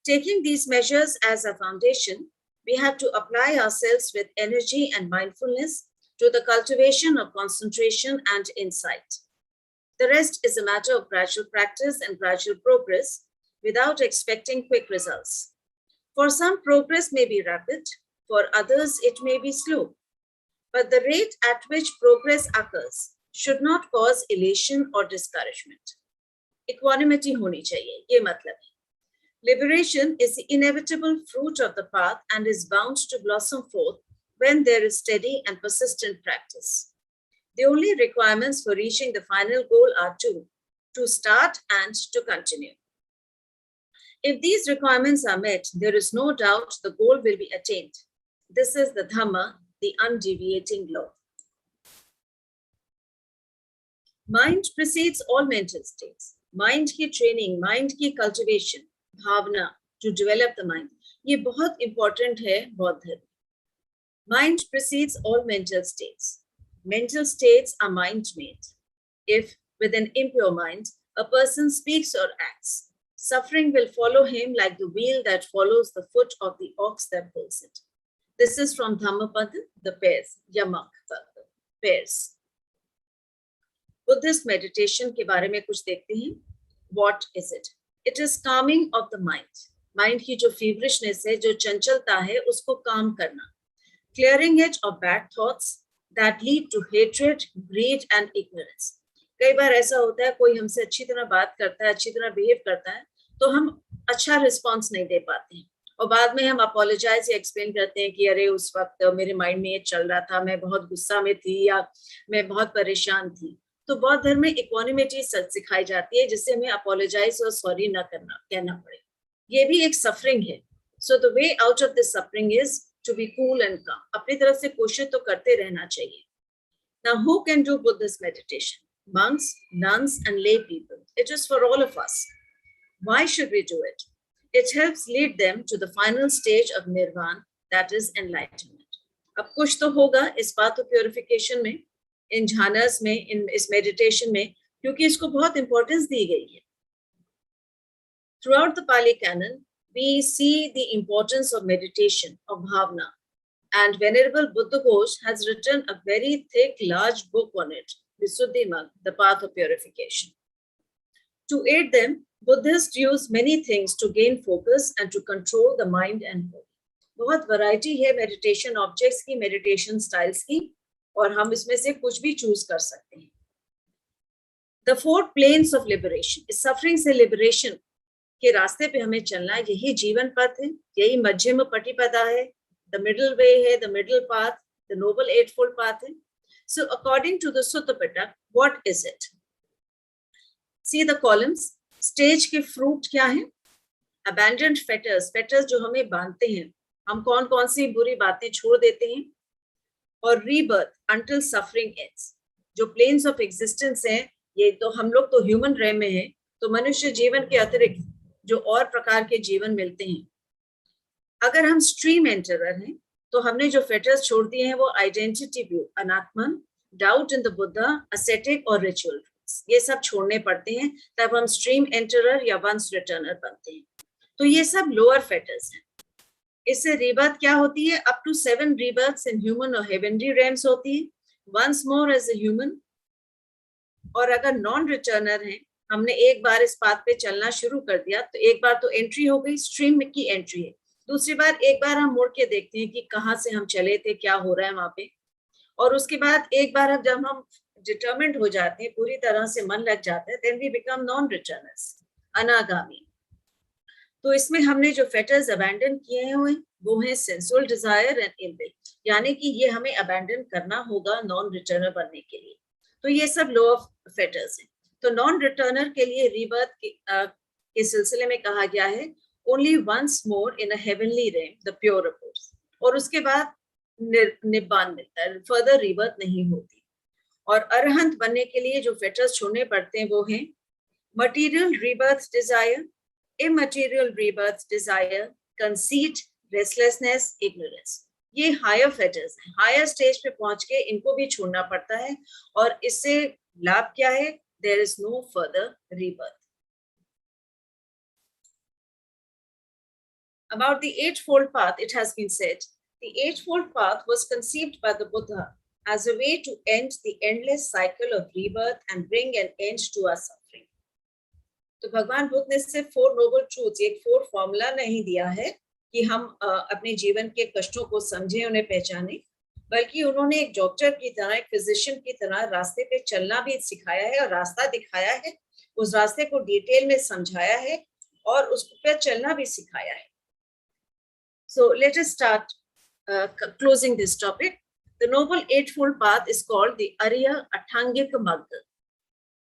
Taking these measures as a foundation, we have to apply ourselves with energy and mindfulness to the cultivation of concentration and insight. The rest is a matter of gradual practice and gradual progress without expecting quick results. For some, progress may be rapid, for others, it may be slow. But the rate at which progress occurs should not cause elation or discouragement. Equanimity honi chahiye, ye matlab hai. Liberation is the inevitable fruit of the path and is bound to blossom forth when there is steady and persistent practice. The only requirements for reaching the final goal are two: to start and to continue. If these requirements are met, there is no doubt the goal will be attained. This is the Dhamma, the undeviating law. Mind precedes all mental states. Mind की training, mind की cultivation, bhavna, to develop the mind. ये बहुत important है बौद्ध धर्म. Mind precedes all mental states. Mental states are mind-made. If, with an impure mind, a person speaks or acts, suffering will follow him like the wheel that follows the foot of the ox that pulls it. This is from Dhammapada, the pairs, Yamak, pairs. Buddhist meditation के बारे में कुछ देखते हैं. What is it? It is calming of the mind. Mind की जो feverishness है, जो चंचलता है, उसको calm करना. Clearing it of bad thoughts that lead to hatred, greed and ignorance. कई बार ऐसा होता है, कोई हमसे अच्छी तरह बात करता है, अच्छी तरह behave करता है, तो हम अच्छा response नहीं दे पाते हैं. और बाद में हम apologize या explain करते हैं कि अरे उस वक्त मेरे mind में ये चल रहा था, मैं बहुत गुस्सा में थी या मैं बहुत परेशान थी. तो बौद्ध धर्म में इक्वानिमिटी सिखाई जाती है, जिससे हमें अपोलोजाइज और सॉरी ना कहना पड़े. ये भी एक सफरिंग है. So the way out of this suffering is to be cool and calm. अपनी तरफ से कोशिश तो करते रहना चाहिए. Now who can do Buddhist meditation? Monks, nuns and lay people. It is for all of us. Why should we do it? It helps lead them to the final stage of nirvana, that is enlightenment. अब कुछ तो होगा इस बात purification में, इन झानस में, इन इस meditation में, क्योंकि इसको बहुत इंपॉर्टेंस दी गई है. Throughout the Pali Canon, we see the importance of meditation, of bhavna, and Venerable Buddha Ghosh has written a very thick, large book on it, Visuddhimagga, the path of purification. To aid them, Buddhists use many things to gain focus and to control the mind and body. बहुत variety है meditation objects की, meditation styles की, और हम इसमें से कुछ भी चूज कर सकते हैं. The four planes of liberation. इस suffering से liberation के रास्ते पे हमें चलना है. यही जीवन पथ है, यही मध्यम पटिपदा है, the middle way है, the middle path, the noble eightfold path है. So according to the Sutta Pitaka, what is it? See the columns. Stage के fruit क्या है? Abandoned fetters, fetters जो हमें बांधते हैं. हम कौन कौन सी बुरी बातें छोड़ देते हैं. और rebirth until suffering ends. जो planes of existence हैं, ये तो हम लोग तो human realm में हैं, तो मनुष्य जीवन के अतिरिक्त जो और प्रकार के जीवन मिलते हैं. अगर हम stream enterer हैं, तो हमने जो fetters छोड़ दिए हैं वो identity view, अनात्मन, doubt in the Buddha, ascetic और ritual, ये सब छोड़ने पड़ते हैं, तब हम stream enterer या once returner बनते हैं. तो ये सब lower fetters हैं. इससे rebirth क्या होती है? Up to 7 rebirths in human और heavenly realms होती है. Once more as a human. और अगर non returner हैं, हमने एक बार इस पाथ पे चलना शुरू कर दिया, तो एक बार तो एंट्री हो गई, स्ट्रीम की एंट्री है. दूसरी बार एक बार हम मुड़ के देखते हैं कि कहाँ से हम चले थे, क्या हो रहा है वहां पे. और उसके बाद एक बार जब हम डिटर्मिन्ड हो जाते हैं, पूरी तरह से मन लग जाता है, then we become non returners, अनागामी. तो इसमें हमने जो फेटर्स अबैंडन किए हुए वो हैं sensual desire and ill will, यानी कि ये हमें अबैंडन करना होगा नॉन रिटर्नर बनने के लिए. तो ये सब लो ऑफ फेटर्स हैं. तो नॉन रिटर्नर के लिए रीबर्थ के सिलसिले में कहा गया है only once more in a heavenly realm the pure abodes, और उसके बाद निब्बान मिलता है, फर्दर रीबर्थ नहीं होती. और अरहंत बनने के लिए जो फेटर्स छोड़ने पड़ते हैं वो हैं material rebirth desire, immaterial rebirth desire, conceit, restlessness, ignorance. ये higher fetters हैं. Higher stage पे पहुंच के इनको भी छोड़ना पड़ता है, और इससे लाभ क्या है? There is no further rebirth. About the Eightfold Path, it has been said, the Eightfold Path was conceived by the Buddha as a way to end the endless cycle of rebirth and bring an end to our suffering. तो भगवान बुद्ध ने सिर्फ 4 Nobel truths, एक 4 formula नहीं दिया है कि हम अपने जीवन के कष्टों को समझें, उन्हें पहचानें, बल्कि उन्होंने एक डॉक्टर की तरह, एक फिजिशियन की तरह रास्ते पे चलना भी सिखाया है और रास्ता दिखाया है. उस रास्ते को डिटेल में समझाया है और उस पर चलना भी सिखाया है. So let us start closing this topic. The Noble Eightfold Path is called the Arya Athangic Magga.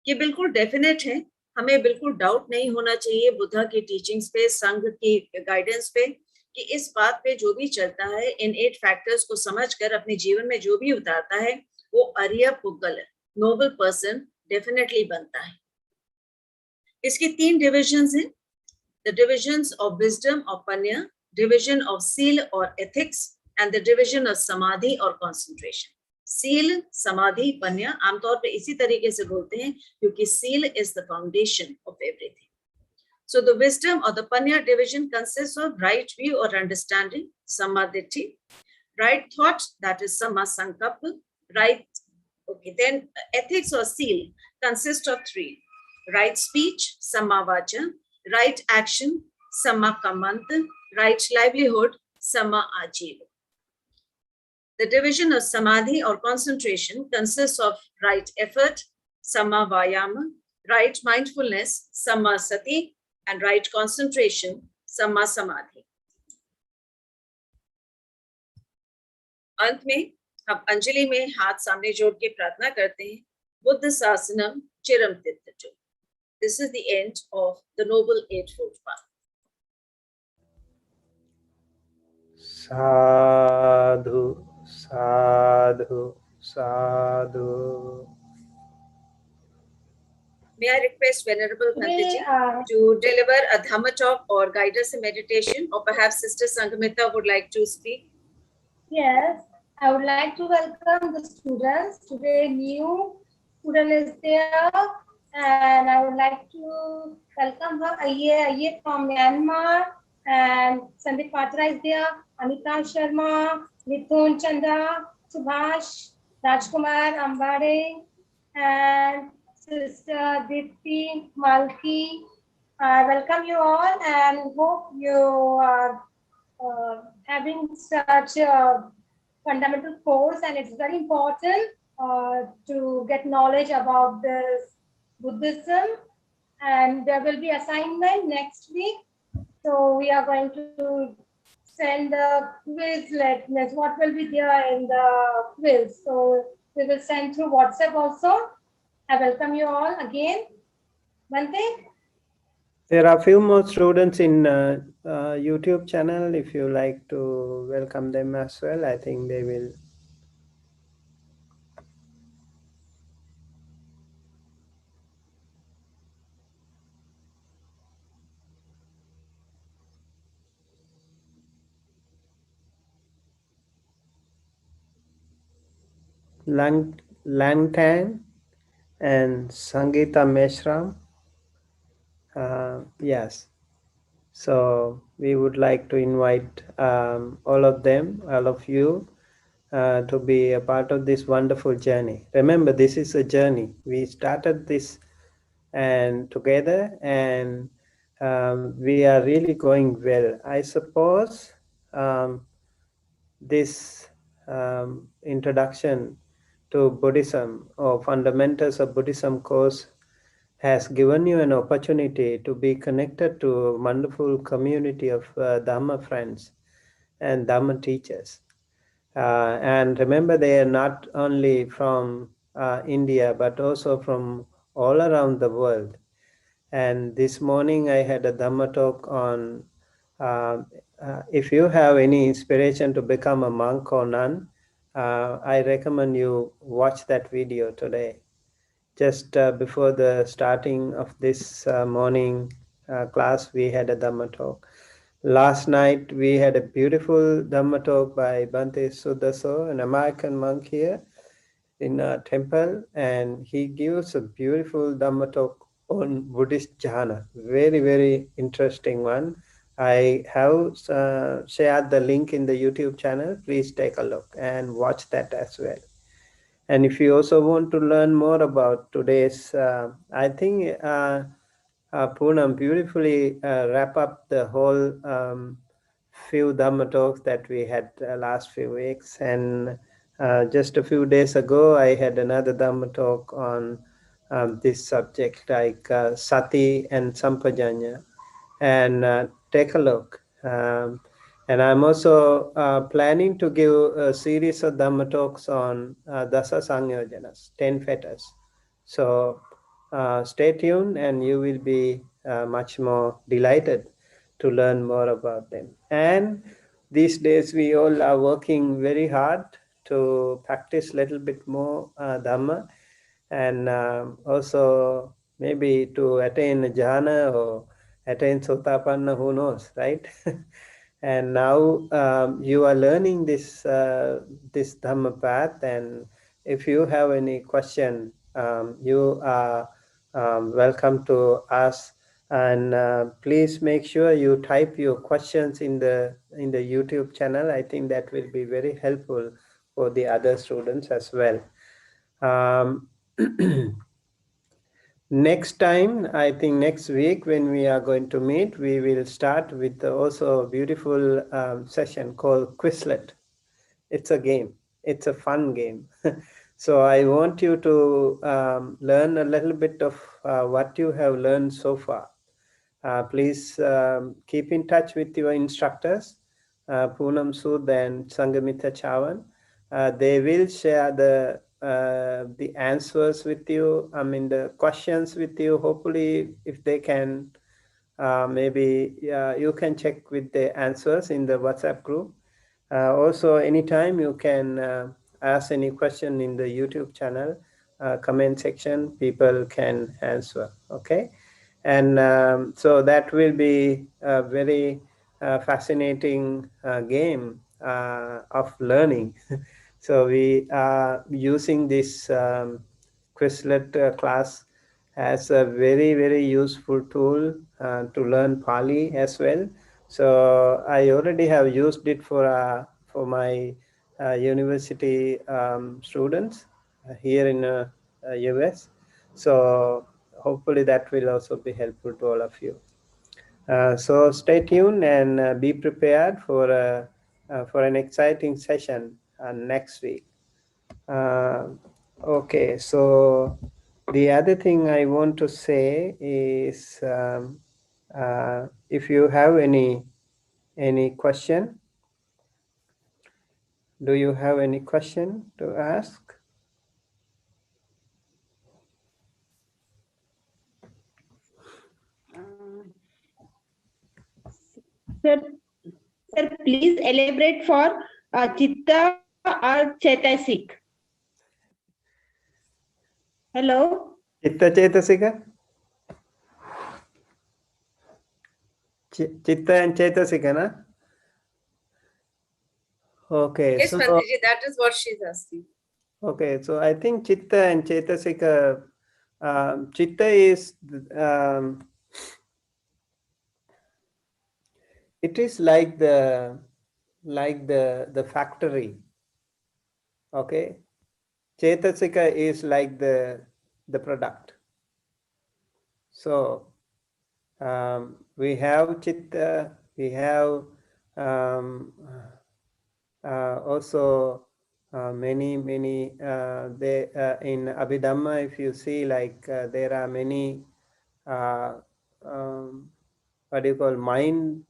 ये बिल्कुल डेफिनेट है. हमें बिल्कुल डाउट नहीं होना चाहिए बुद्धा की टीचिंग्स पे, संघ की गाइडेंस पे, कि इस बात पे जो भी चलता है, इन 8 फैक्टर्स को समझकर अपने जीवन में जो भी उतारता है वो आर्य पुगल, नोबल पर्सन डेफिनेटली बनता है। इसकी 3 डिविजन्स हैं, द डिविजन्स ऑफ विजडम और पन्या, डिविजन ऑफ सील और ethics, and the division of समाधि और कॉन्सेंट्रेशन। सील, समाधि, पन्या आमतौर पे इसी तरीके से बोलते हैं क्योंकि seal is the foundation of everything. So the wisdom or the panya division consists of right view or understanding, samadhi, right thought, that is samma sankalpa, right. Okay, then ethics or seal consists of 3: right speech, samma vacha; right action, samma kammanta; right livelihood, samma ajiva. The division of samadhi or concentration consists of right effort, samma vayama; right mindfulness, samma sati; and right concentration, samma samadhi. अंत में हम अंजलि में हाथ सामने जोड़ के प्रार्थना करते हैं, बुद्ध शासनम चिरम तिष्ठतु. This is the end of the Noble Eightfold Path. Sadhu, sadhu, sadhu. May I request Venerable Bhantiji to deliver a Dhamma talk or guide us in meditation, or perhaps Sister Sangamita would like to speak? Yes, I would like to welcome the students. Today, new student is there, and I would like to welcome her Aye from Myanmar, and Sandeep Patra is there, Anita Sharma, Mithun Chandra, Subhash, Rajkumar Ambare, and Sister Dipti Malki. I welcome you all and hope you are having such a fundamental course, and it's very important to get knowledge about this Buddhism, and there will be assignment next week, so we are going to send the quiz. What will be there in the quiz, so we will send through WhatsApp also. I welcome you all again. Bhante? There are a few more students in YouTube channel. If you like to welcome them as well, I think they will. Lang Tang and Sangeeta Meshram. Yes. So we would like to invite all of them, all of you, to be a part of this wonderful journey. Remember, this is a journey. We started this and together, and we are really going well. I suppose this introduction to Buddhism or fundamentals of Buddhism course has given you an opportunity to be connected to a wonderful community of Dhamma friends and Dhamma teachers. And remember, they are not only from India, but also from all around the world. And this morning I had a Dhamma talk on if you have any inspiration to become a monk or nun, I recommend you watch that video today. Just before the starting of this morning class, we had a Dhamma talk. Last night, we had a beautiful Dhamma talk by Bhante Sudaso, an American monk here in a temple, and he gives a beautiful Dhamma talk on Buddhist jhana. Very, very interesting one. I have shared the link in the YouTube channel. Please take a look and watch that as well. And if you also want to learn more about today's, I think Poonam beautifully wrap up the whole few Dhamma talks that we had last few weeks. And just a few days ago, I had another Dhamma talk on this subject, like Sati and Sampajanya. And take a look. And I'm also planning to give a series of Dhamma talks on Dasa Sangyojanas, 10 fetters. So stay tuned, and you will be much more delighted to learn more about them. And these days we all are working very hard to practice a little bit more Dhamma, and also maybe to attain jhana or attain sotapanna, who knows, right? And now you are learning this Dhamma path, and if you have any question, you are welcome to ask. And please make sure you type your questions in the YouTube channel. I think that will be very helpful for the other students as well. Um, next time, I think next week when we are going to meet, we will start with also a beautiful session called Quizlet. It's a game. It's a fun game. So I want you to learn a little bit of what you have learned so far. Please keep in touch with your instructors, Poonam Sood and Sangamita Chavan. They will share the answers with you, I mean the questions with you. Hopefully, if they can, maybe you can check with the answers in the WhatsApp group. Also, anytime you can ask any question in the YouTube channel, comment section, people can answer, okay? And so that will be a very fascinating game of learning. So we are using this Quizlet class as a very, very useful tool to learn Pali as well. So I already have used it for my university students here in US. So hopefully that will also be helpful to all of you. So stay tuned and be prepared for an exciting session next week. Okay, so the other thing I want to say is, if you have any question, do you have any question to ask? Sir, please elaborate for Chitta or Chetasik. Hello? Chitta Chetasika? Chitta and Chetasika, na? Okay, Yes, so Pandiji, that is what she's asking. okay, so I think Chitta and Chetasika, Chitta is it is like the factory. Okay, Chetasika is like the product. So we have Chitta, we have also many they in Abhidhamma, if you see, like there are many what do you call, mind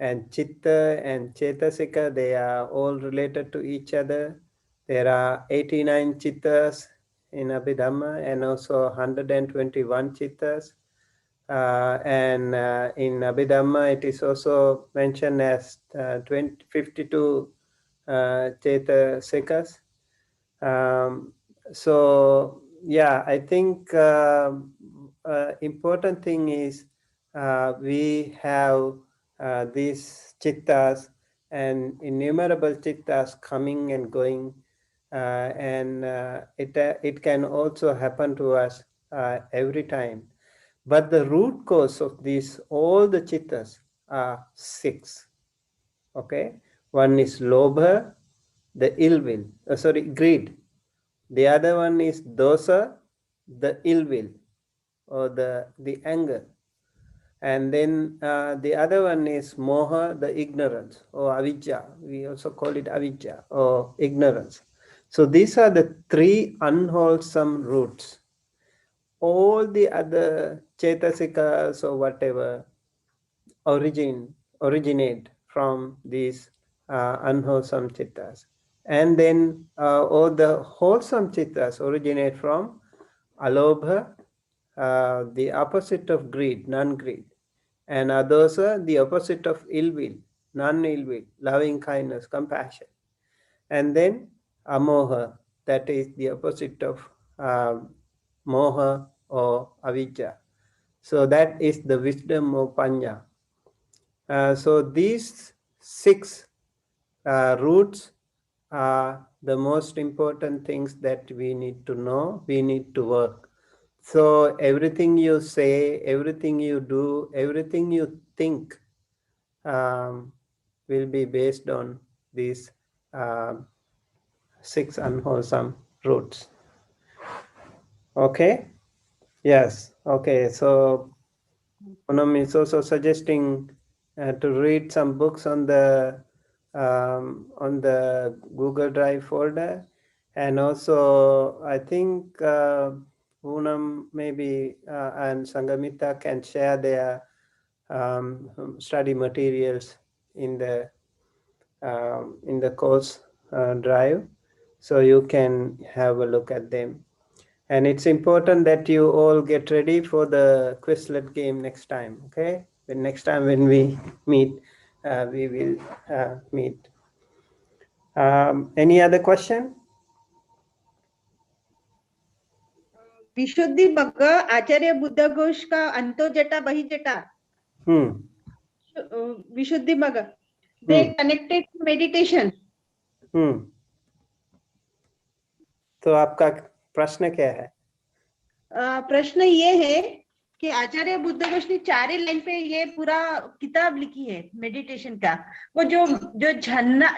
and Chitta and Chetasika, they are all related to each other. There are 89 Chittas in Abhidhamma and also 121 Chittas. And in Abhidhamma, it is also mentioned as 52 Chetasikas. So yeah, I think important thing is we have these chittas and innumerable chittas coming and going, and it can also happen to us every time. But the root cause of these, all the chittas, are 6. Okay, one is lobha, the ill will, greed. The other one is dosa, the ill will, or the anger. And then the other one is moha, the ignorance, or avijja. We also call it avijja, or ignorance. So these are the 3 unwholesome roots. All the other chetasikas or whatever originate from these unwholesome chittas. And then all the wholesome chittas originate from alobha, the opposite of greed, non-greed. And adosha, the opposite of ill will, non-ill will, loving kindness, compassion. And then amoha, that is the opposite of moha or avijja. So that is the wisdom of panya. So these 6 roots are the most important things that we need to know, we need to work. So everything you say, everything you do, everything you think will be based on these 6 unwholesome roots. Okay? Yes. Okay. So Poonam is also suggesting to read some books on the Google Drive folder, and also I think Poonam maybe and Sangamita can share their study materials in the course drive, so you can have a look at them. And it's important that you all get ready for the Quizlet game next time, okay? The next time when we meet, we will meet. Any other question? विशुद्धि मग आचार्य बुद्ध घोष का अंतो जटा बही जटा विशुद्धि मग they connected to meditation. तो आपका प्रश्न क्या है? प्रश्न ये है कि आचार्य बुद्ध घोष ने 4 लाइन पे ये पूरा किताब लिखी है मेडिटेशन का, वो जो झन्ना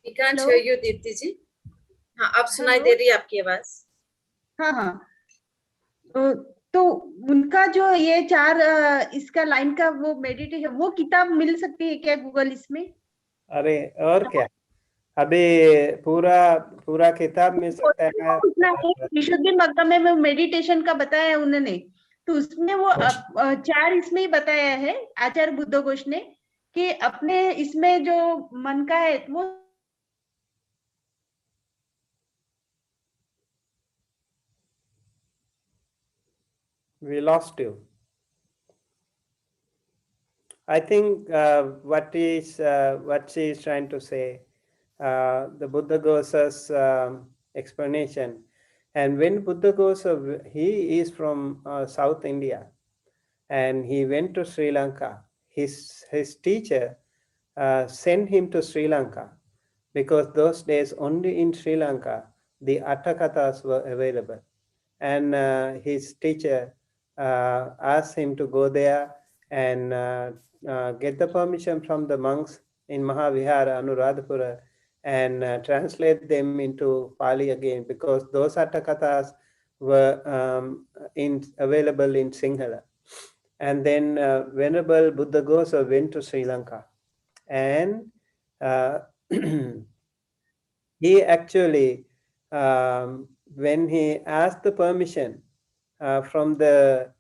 We can't hear you, Deepti जी. हाँ, अब सुनाई दे रही है आपकी आवाज. हाँ. तो उनका जो ये 4 इसका लाइन का वो मेडिटेशन, वो किताब मिल सकती है क्या गूगल इसमें? अरे और क्या, अभी पूरा किताब मिल सकता है. विशुद्धि मग्गा में मेडिटेशन का बताया उन्होंने, तो उसमें वो 4 इसमें ही बताया है आचार्य बुद्ध घोष ने कि अपने इसमें जो मन का है वो We lost you. I think what she is trying to say, the Buddha Ghosa's explanation. And when Buddha Ghosa, he is from South India, and he went to Sri Lanka. His teacher sent him to Sri Lanka because those days only in Sri Lanka the Attakathas were available. And his teacher asked him to go there and get the permission from the monks in Mahavihara, Anuradhapura, and translate them into Pali again, because those Attakathas were available in Sinhala. And then Venerable Buddha Ghosa went to Sri Lanka, and he actually, when he asked the permission from the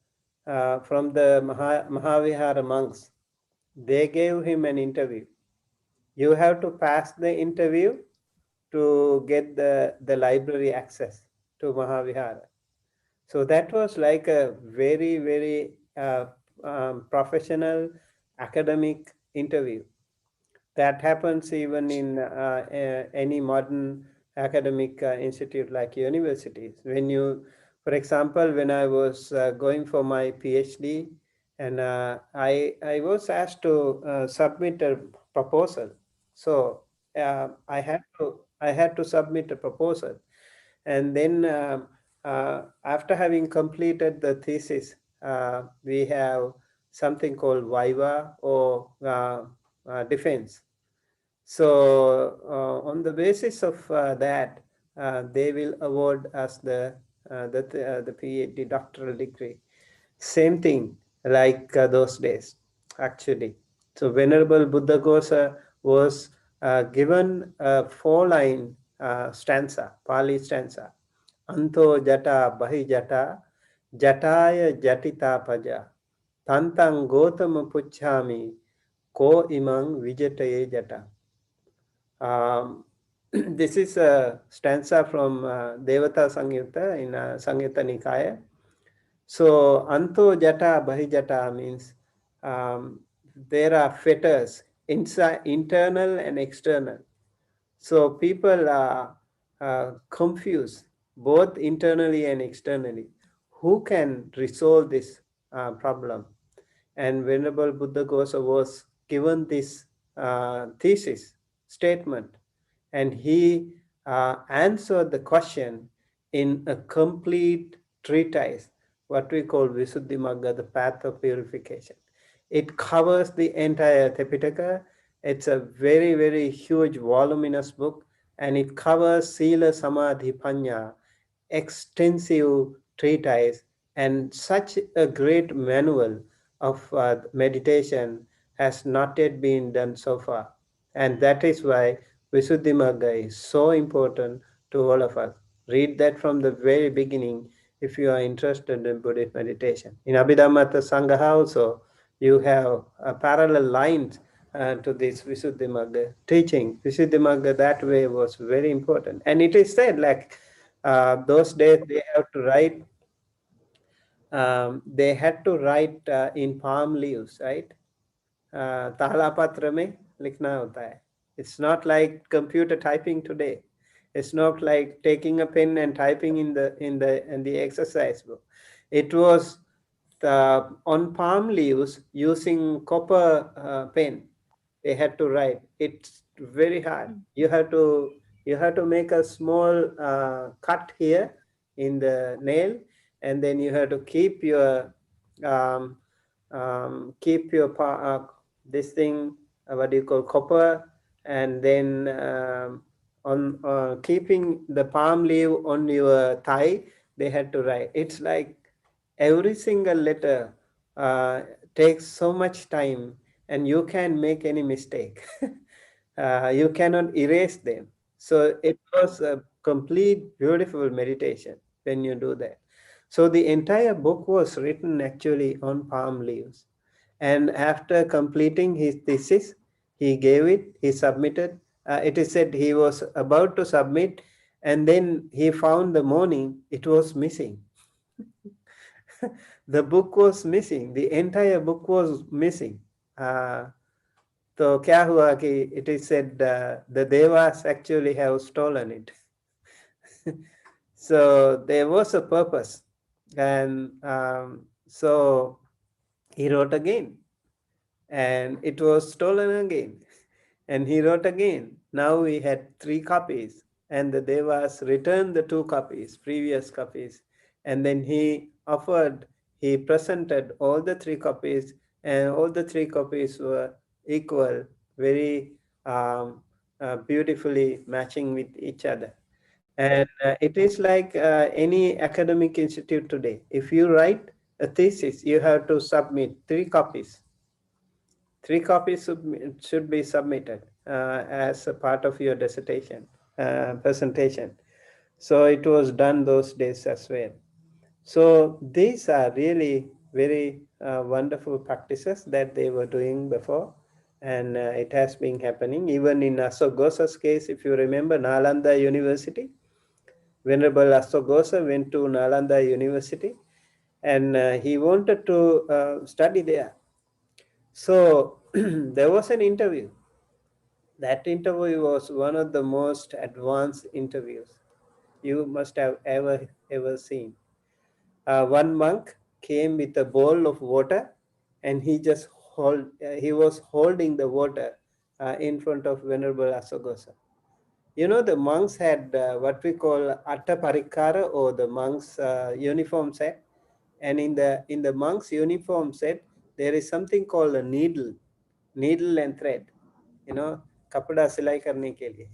Mahavihara monks, they gave him an interview. You have to pass the interview to get the library access to Mahavihara. So that was like a very, very professional academic interview. That happens even in any modern academic institute like universities. When you, for example, when I was going for my PhD, and I was asked to submit a proposal. So I had to submit a proposal, and then after having completed the thesis, we have something called viva or defense. So on the basis of that, they will award us the PhD doctoral degree. Same thing like those days, actually. So Venerable Buddha Ghosa was given a 4-line stanza, Pali stanza. Anto jata bahi jata, jataya jatita paja, tantang gotama puchhami, ko imang vijataye jata. This is a stanza from Devata Sangyutta in Sangyutta Nikaya. So, anto jata bahijata means there are fetters inside, internal and external. So people are confused both internally and externally. Who can resolve this problem? And Venerable Buddha Ghosa was given this thesis statement, and he answered the question in a complete treatise, what we call Visuddhimagga, the path of purification. It covers the entire Tripitaka. It's a very, very huge, voluminous book, and it covers Sila Samadhi Panya, extensive treatise, and such a great manual of meditation has not yet been done so far. And that is why Visuddhimagga is so important to all of us. Read that from the very beginning if you are interested in Buddhist meditation. In Abhidhamma Sangha also, you have parallel lines to this Visuddhimagga teaching. Visuddhimagga that way was very important. And it is said like those days they had to write in palm leaves, right? ताला पत्र में लिखना होता है. It's not like computer typing today. It's not like taking a pen and typing in the exercise book. It was on palm leaves using copper pen. They had to write. It's very hard. You have to make a small cut here in the nail, and then you have to keep your um, this thing, what do you call, copper, and then on keeping the palm leaf on your thigh, they had to write. It's like every single letter takes so much time, and you can't make any mistake. You cannot erase them. So it was a complete beautiful meditation when you do that. So the entire book was written actually on palm leaves. And after completing his thesis, he gave it, he submitted. It is said he was about to submit, and then he found the morning it was missing. The book was missing, the entire book was missing. So क्या हुआ कि it is said the devas actually have stolen it. So there was a purpose, and so he wrote again, and it was stolen again, and he wrote again. Now we had 3 copies, and the devas returned the 2 copies, previous copies, and then he presented all the 3 copies, and all the 3 copies were equal, very beautifully matching with each other. And it is like any academic institute today. If you write a thesis, you have to submit 3 copies. 3 copies should be submitted as a part of your dissertation presentation. So it was done those days as well. So these are really very wonderful practices that they were doing before, and it has been happening even in Asogosa's case. If you remember Nalanda University, Venerable Asogosa went to Nalanda University, and he wanted to study there. So there was an interview. That interview was one of the most advanced interviews you must have ever seen. One monk came with a bowl of water, and he was holding the water in front of Venerable Asagosa. You know, the monks had what we call atta parikara, or the monks uniform set, and in the monks uniform set there is something called a needle and thread. You know, कपड़ा सिलाई करने के लिए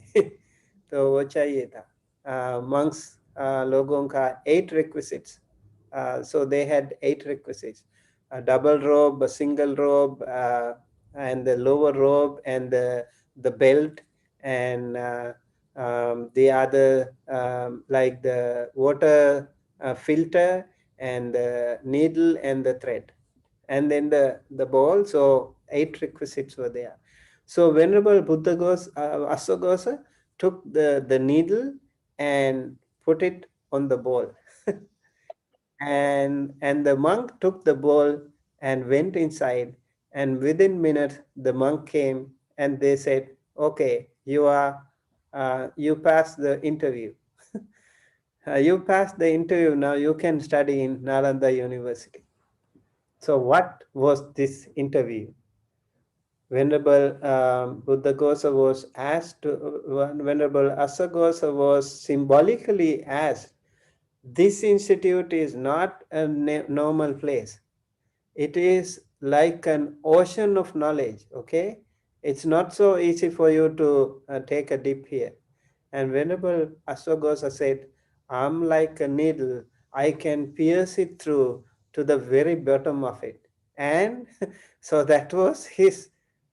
तो वो चाहिए था. Monks लोगों का 8 requisites. So they had 8 requisites: a double robe, a single robe, and the lower robe, and the belt, and the other like the water filter, and the needle and the thread, and then the ball. So 8 requisites were there. So Venerable Buddha Asagosa took the needle and put it on the bowl. and the monk took the bowl and went inside, and within minutes the monk came and they said, okay, you passed the interview. You passed the interview, now you can study in Nalanda University. So what was this interview? Venerable Buddhaghosa was asked Venerable Asagosa was symbolically asked, this institute is not a normal place. It is like an ocean of knowledge, okay? It's not so easy for you to take a dip here. And Venerable Asagosa said, I'm like a needle, I can pierce it through to the very bottom of it. And so that was his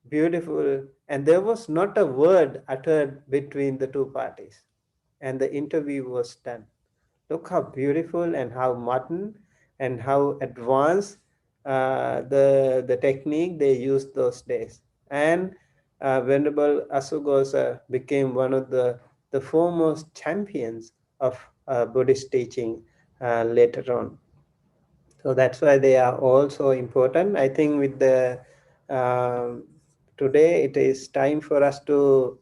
beautiful, and there was not a word uttered between the two parties. And the interview was done. Look how beautiful and how modern and how advanced the technique they used those days. And Venerable Asagosa became one of the foremost champions of Buddhist teaching later on. So that's why they are all so important. I think with the today it is time for us to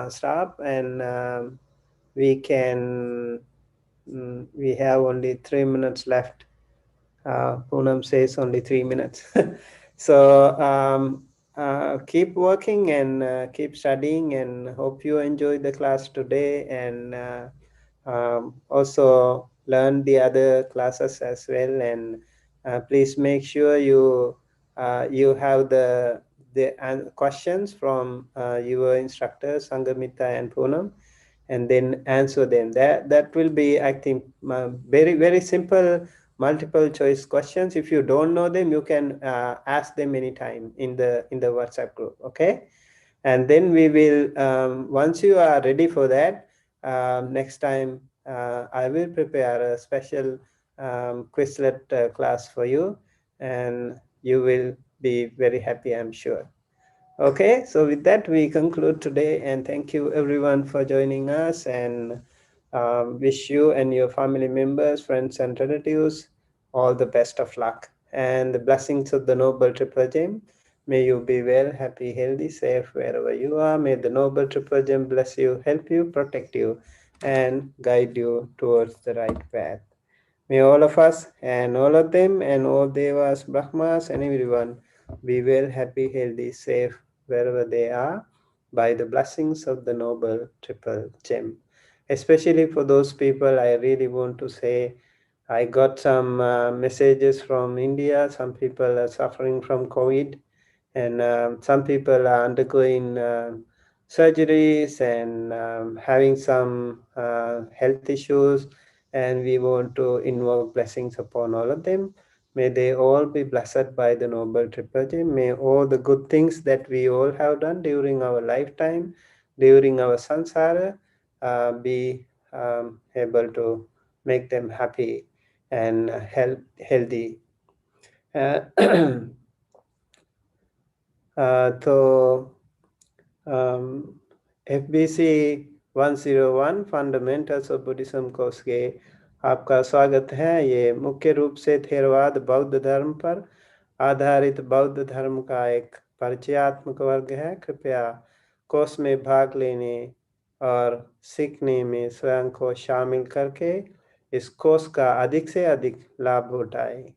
stop, and we can we have only 3 minutes left. Poonam says only 3 minutes. So keep working and keep studying, and hope you enjoy the class today, and also learn the other classes as well. And please make sure you have the questions from your instructors Sangamita and Poonam, and then answer them. That will be, I think, very, very simple multiple choice questions. If you don't know them, you can ask them anytime in the WhatsApp group, okay? And then we will, once you are ready for that, next time I will prepare a special Quizlet class for you, and you will be very happy, I'm sure. Okay, so with that we conclude today, and thank you everyone for joining us, and wish you and your family members, friends and relatives all the best of luck and the blessings of the Noble Triple Gem. May you be well, happy, healthy, safe wherever you are. May the Noble Triple Gem bless you, help you, protect you, and guide you towards the right path. May all of us and all of them and all Devas, Brahmas and everyone be well, happy, healthy, safe wherever they are by the blessings of the Noble Triple Gem. Especially for those people, I really want to say, I got some messages from India. Some people are suffering from COVID, and some people are undergoing surgeries and having some health issues, and we want to invoke blessings upon all of them. May they all be blessed by the Noble Triple Gem. May all the good things that we all have done during our lifetime, during our samsara, be able to make them happy and healthy. So FBC 101 fundamentals of Buddhism course के आपका स्वागत है। ये मुख्य रूप से थेरवाद बौद्ध धर्म पर आधारित बौद्ध धर्म का एक परिचयात्मक वर्ग है। कृपया कोर्स में भाग लेने और सीखने में स्वयं को शामिल करके इस कोर्स का अधिक से अधिक लाभ उठाएं।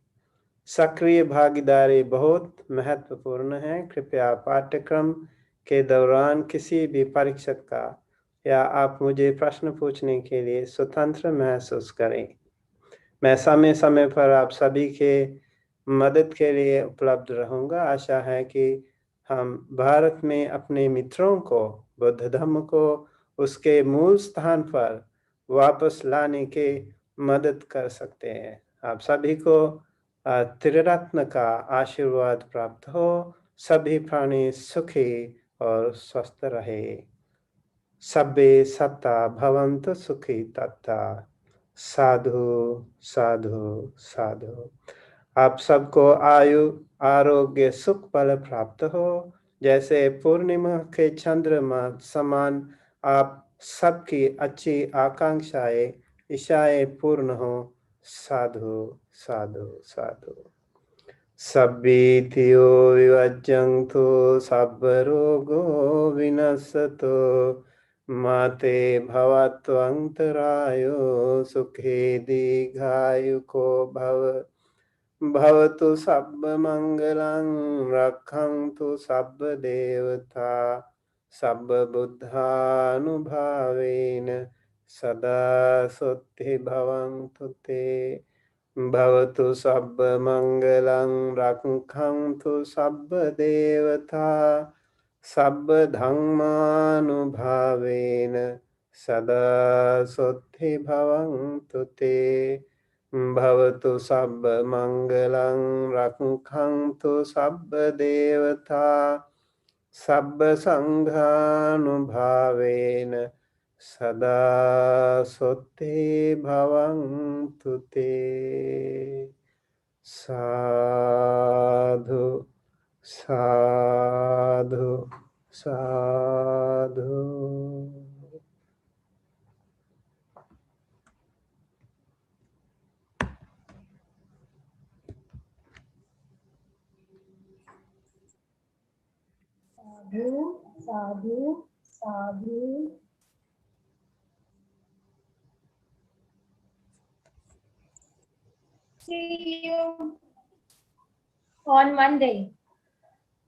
सक्रिय भागीदारी बहुत महत्वपूर्ण है। कृपया पाठ्यक्रम के दौरान किसी भी परीक्षक का या आप मुझे प्रश्न पूछने के लिए स्वतंत्र महसूस करें। मैं समय समय पर आप सभी के मदद के लिए उपलब्ध रहूंगा। आशा है कि हम भारत में अपने मित्रों को बुद्ध धर्म को उसके मूल स्थान पर वापस लाने के मदद कर सकते हैं। आप सभी को त्रिरत्न का आशीर्वाद प्राप्त हो। सभी प्राणी सुखी और स्वस्थ रहे। सब्बे सत्ता भवन्तु सुखी तथा। साधु साधु साधु। आप सबको आयु आरोग्य सुख बल प्राप्त हो, जैसे पूर्णिमा के चंद्रमा समान आप सबकी अच्छी आकांक्षाएं इच्छाएं पूर्ण हो। साधु साधु साधु। सब्बीतियो विवज्जन्तु सब रोगो विनश्यतु माते भवत्वन्तरायो सुखे दीर्घायुको भव। भवतु सब मंगलं रक्षन्तु सब देवता सब बुद्धानुभावेन सदा सुद्धि भवन्तु ते। भवतु सब मंगलं रक्षन्तु सब देवता सब धर्मानुभावेन सदा सुद्धि भवन्तु ते। भवतु सब मंगलं रक्षन्तु सब देवता सब संघानुभावेन सदा सुद्धि भवन्तु ते। साधु साधु साधु। Sadhu, sadhu, sadhu. See you on Monday.